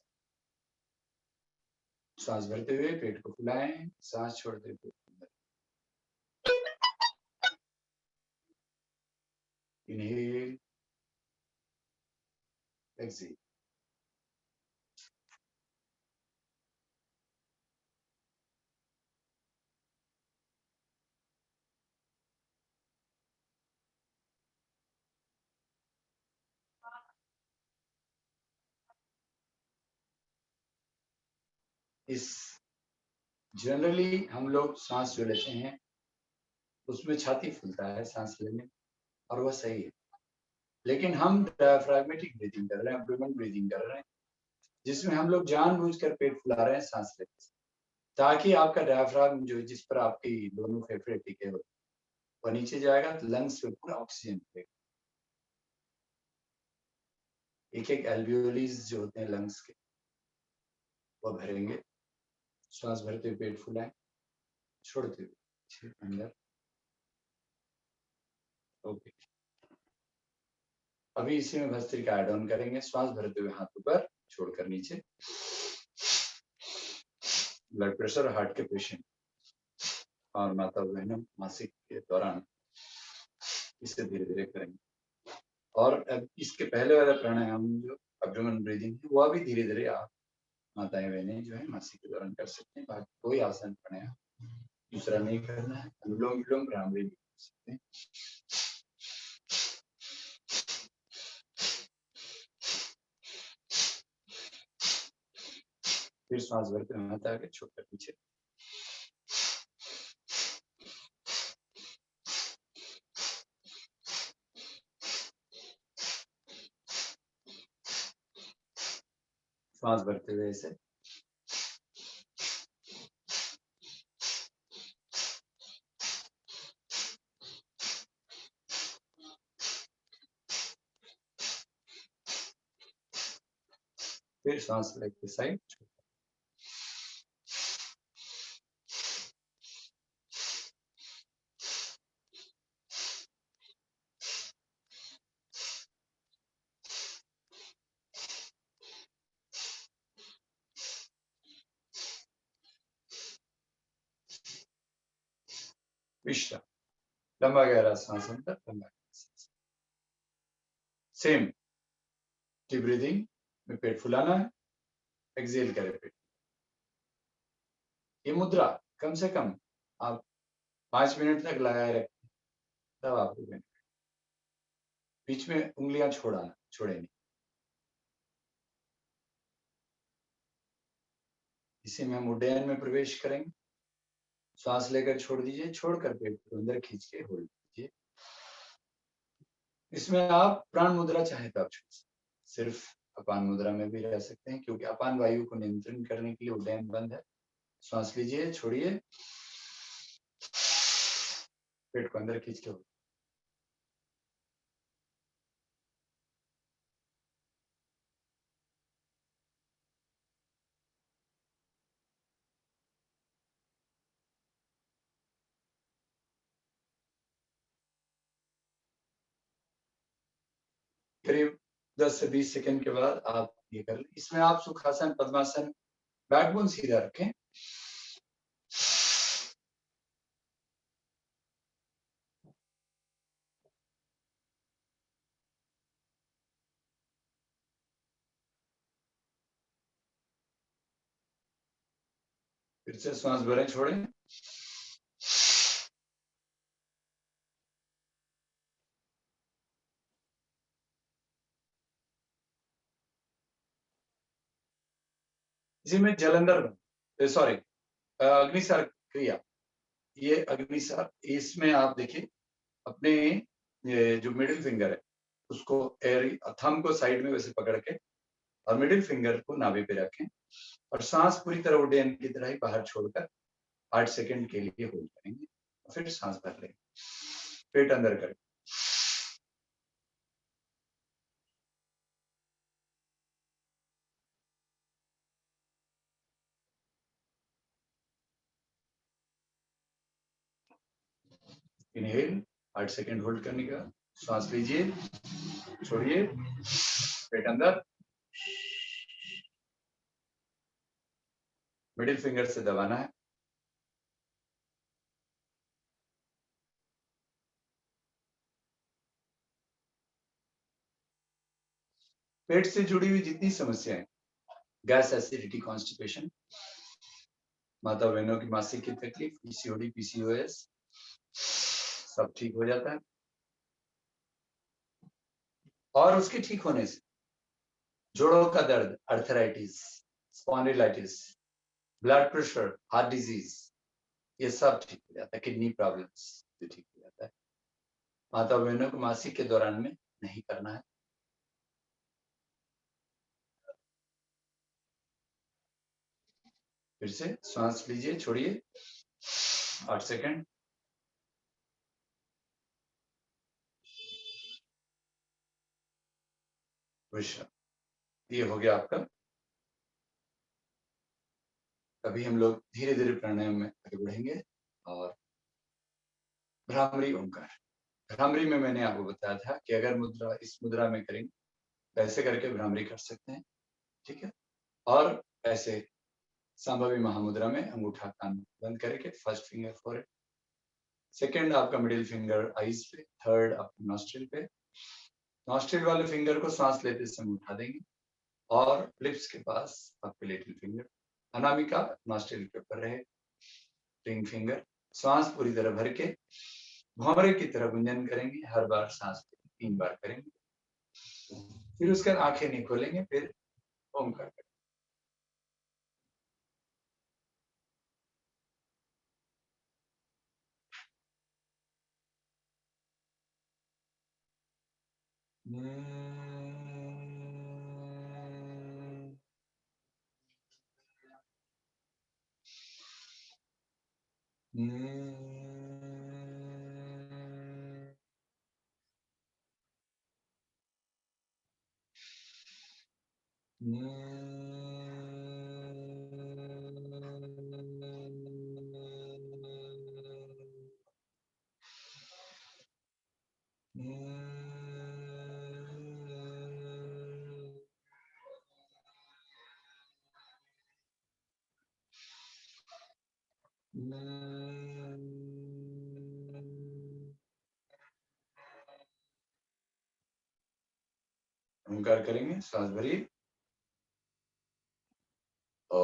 सांस भरते हुए पेट को फुलाएं, सांस छोड़ते हुए पेट अंदर। Inhale, exhale. इस जनरली हम लोग सांस जो लेते हैं उसमें छाती फूलता है सांस लेने, और वह सही है। लेकिन हम डायफ्रागमेटिक ब्रीदिंग कर रहे हैं, एब्डोमेन ब्रीदिंग कर रहे हैं, जिसमें हम लोग जानबूझकर पेट फुला रहे हैं सांस लेते, ताकि आपका डायफ्राम जो जिस पर आपकी दोनों फेफड़े टिके हो वह नीचे जाएगा तो लंग्स में पूरा ऑक्सीजन मिलेगा। एक एक एल्वियोलीज जो होते हैं लंग्स के वो भरेंगे। श्वास भरते हुए पेट फुलाएं, छोड़ते हुए अंदर। ओके, अभी इसी में भस्त्रिका ऐड ऑन करेंगे। श्वास भरते हुए हाथ ऊपर, छोड़कर नीचे। ब्लड प्रेशर, हार्ट के पेशेंट और माता बहनों मासिक के दौरान इसे धीरे धीरे करेंगे। और अब इसके पहले वाला प्राणायाम जो एब्डोमेन ब्रीदिंग है वह भी धीरे धीरे आप माताएं बहनें जो है मासिक के दौरान कर सकते हैं। बाकी कोई आसन प्राणायाम दूसरा नहीं करना है। अनुलोम विलोम भ्रामरी भी कर सकते हैं। फिर श्वास भरते हुए हाथ आगे, छोड़कर पीछे। श्वास भरते हुए ऐसे। सांस लेके साइड। विश्राम, लंबा गहरा सांस अंदर, लंबा सांस। सेम डीप ब्रीदिंग में पेट फुलाना है, एक्सेल करें पेट। ये मुद्रा कम से कम आप 5 मिनट तक लगाए रखें, तब आपको बेनिफिट। बीच में उंगलियां छोड़े नहीं। इसी में हम उड्डयन में प्रवेश करेंगे। श्वास लेकर छोड़ दीजिए, छोड़कर पेट को अंदर खींच के होल्ड कीजिए। इसमें आप प्राण मुद्रा चाहे तो आप छोड़ सकते, सिर्फ अपान मुद्रा में भी रह सकते हैं, क्योंकि अपान वायु को नियंत्रण करने के लिए उड्डयन बंद है। श्वास लीजिए, छोड़िए, पेट को अंदर खींच के होल्ड। करीब 10 से 20 सेकंड के बाद आप ये कर लें। इसमें आप सुखासन, पद्मासन, बैकबोन सीधा रखें। फिर से श्वास भरें, छोड़ें। इसी में जलंधर सॉरी अग्निसार क्रिया, ये अग्निसार, इसमें आप देखिए अपने ये जो मिडिल फिंगर है उसको थंब को साइड में वैसे पकड़ के और मिडिल फिंगर को नाभि पे रखें और सांस पूरी तरह उड्डयन की तरह ही बाहर छोड़कर 8 सेकंड के लिए होल्ड करेंगे, फिर सांस भर लेंगे, पेट अंदर करें। इनहेल 8 सेकंड होल्ड करने का, सांस लीजिए, छोड़िए, पेट अंदर, मिडिल फिंगर से दबाना है। पेट से जुड़ी हुई जितनी समस्याएं, गैस, एसिडिटी, कॉन्स्टिपेशन, माता बहनों की मासिक की तकलीफ, पीसीओडी, पीसीओएस, सब ठीक हो जाता है। और उसके ठीक होने से जोड़ों का दर्द, arthritis, spondylitis, blood pressure, heart disease, ये सब ठीक हो जाता है। किडनी प्रॉब्लम्स भी ठीक हो जाता है। माता बहनों को मासिक के दौरान में नहीं करना है। फिर से श्वास लीजिए, छोड़िए, 8 सेकंड। ये हो गया आपका। अभी हम लोग धीरे धीरे प्राणायाम में आगे बढ़ेंगे और भ्रामरी ओंकार। भ्रामरी में मैंने आपको बताया था कि अगर मुद्रा इस मुद्रा में करेंगे तो ऐसे करके भ्रामरी कर सकते हैं, ठीक है। और ऐसे संभवी महामुद्रा में अंगूठा कान बंद करके, फर्स्ट फिंगर फॉरहेड, सेकंड आपका मिडिल फिंगर आईज पे, थर्ड आपका नॉस्ट्रिल पे। नॉस्ट्रिल वाले फिंगर को सांस लेते समय उठा देंगे और लिप्स के पास आपके लिटिल फिंगर, अनामिका नॉस्ट्रिल के ऊपर रहे, रिंग फिंगर। सांस पूरी तरह भर के भौमरे की तरह गुंजन करेंगे, हर बार सांस 3 बार करेंगे। फिर उसके बाद आंखें नहीं खोलेंगे, फिर ओमकार करेंगे। ओंकार करेंगे, सांस भरिए। ओ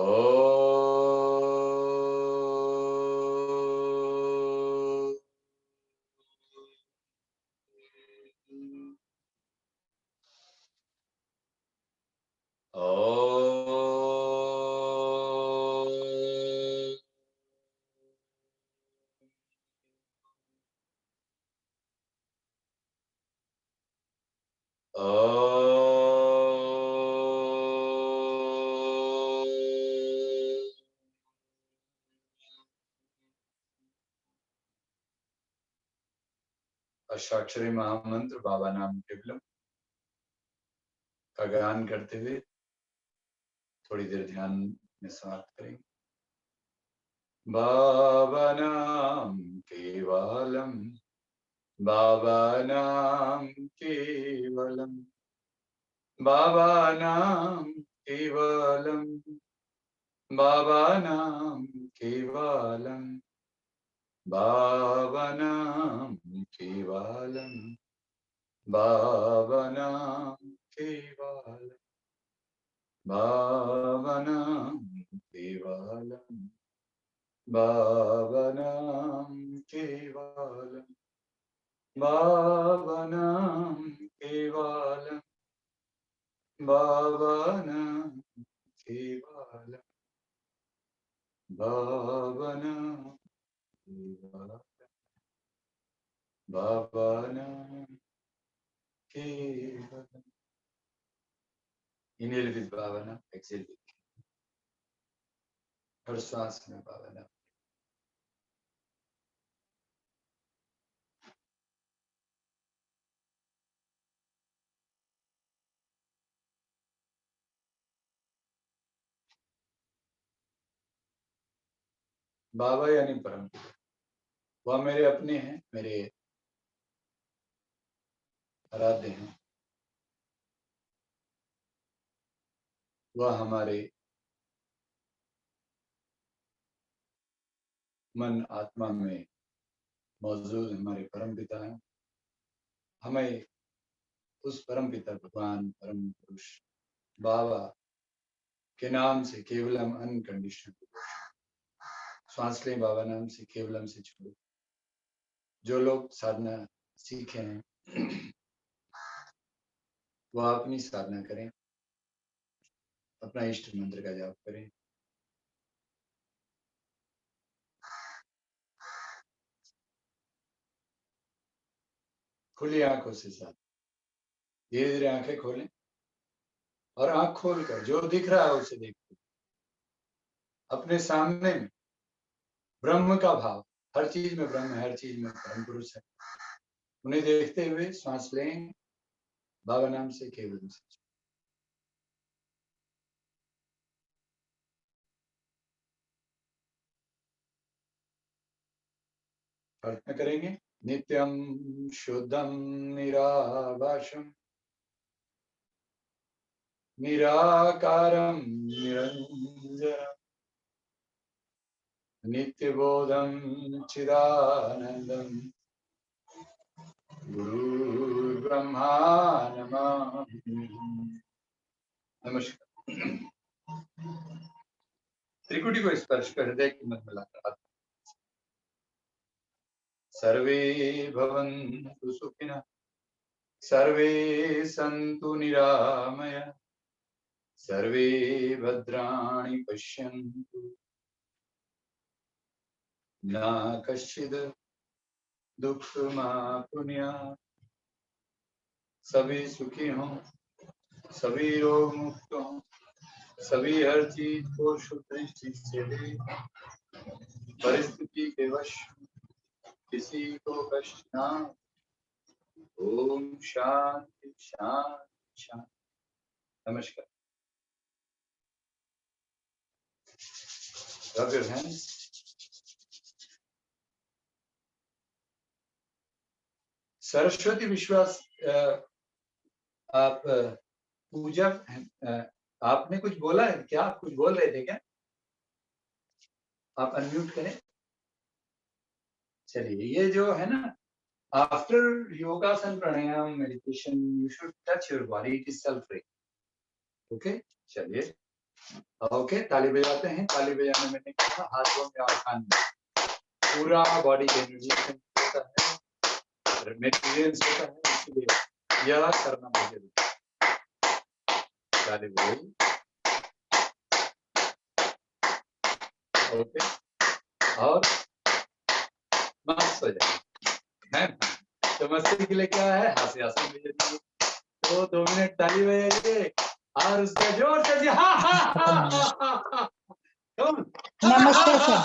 अष्टाक्षरी महामंत्र बाबा नाम केवलम का गान करते हुए थोड़ी देर ध्यान में समाप्त करेंगे। बाबा नाम केवलम, बाबा नाम केवलम, बाबा नाम केवलम, बाबा नाम केवलम, बाबा नाम केवलम, बाबा नाम केवलम, बाबा नाम केवलम, बाबा नाम केवलम, बाबा नाम केवलम, बाबा नाम केवलम, बाबा नाम केवलम, बाबा नाम केवलम। Inhale with Bhavana, exhale with हर श्वास में भावना। बाबा यानी परम पिता, वह मेरे अपने हैं, मेरे आराध्य हैं। वह हमारे मन आत्मा में मौजूद हमारे परम पिता हैं। हमें उस परम पिता भगवान परम पुरुष बाबा के नाम से केवलम अनकंडीशनल श्वास लें। बाबा नाम से केवलम से छोड़ो। जो लोग साधना सीखे हैं वह अपनी साधना करें, अपना इष्ट मंत्र का जाप करें। खुली आंखों से साथ धीरे धीरे आंखें खोलें और आंख खोलकर जो दिख रहा है उसे देखो। अपने सामने में ब्रह्म का भाव, हर चीज में ब्रह्म है, हर चीज में परम पुरुष है। उन्हें देखते हुए सांस लें बाबा नाम से केवल से। प्रार्थना करेंगे। नित्यम शुद्धम निराभाषम निराकारम निरंजनम नित्यबोधं चिदानंदम गुरु ब्रह्मा नमामि। नमस्कार। त्रिकुटी को स्पर्श कर हृदय की मध्य में लाकर सर्वे भवन्तु सुखिनः, सर्वे सन्तु निरामया, सर्वे भद्राणि पश्यन्तु मा कश्चित् दुःखमाप्नुयात्। सभी सुखी हों, सभी रोग मुक्त हों, सभी हर चीज को शुद्ध दृष्टि से दें, परिस्थिति के वश किसी को कष्ट ना। ओम शांति शांति शांति। नमस्कार। Rub your hands. सरस्वती विश्वास, आप पूजा, आपने कुछ बोला है क्या? आप कुछ बोल रहे थे क्या? आप अनम्यूट करें। चलिए, ये जो है ना, after yogasana pranayama meditation you should touch your body, it is self free. Okay, चलिए, ओके, ताली बजाते हैं। ताली बजाने मैंने कहा हाथों में और कान में पूरा बॉडी एनर्जी होता है, मेटीरियल्स होता है, इसलिए यह करना मुझे ताली बजाई। ओके, और मस्त हो जाए। तो मस्ती के लिए क्या है, हास्यासन भी जरूरी है। तो 2 मिनट ताली बजाइए और उसका जोर से जी हा हा हा। नमस्ते सर।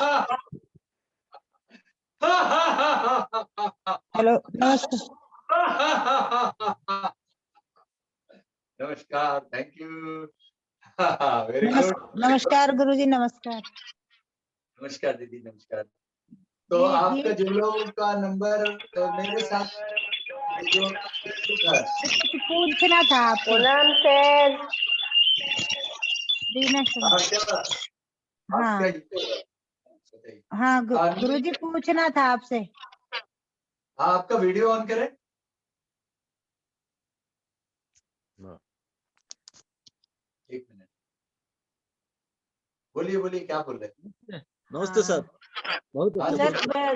हेलो, नमस्ते। नमस्कार, थैंक यू। Very good. नमस्कार गुरुजी, नमस्कार। नमस्कार दीदी, नमस्कार। तो आपका जो लोगों का नंबर मेरे साथ जो पूछना था आपसे। हाँ हाँ, गुरुजी पूछना था आपसे। आपका वीडियो ऑन करें। एक मिनट, बोलिए बोलिए, क्या बोल रहे हैं? नमस्ते सर। बहुत हाँ, अच्छा सर,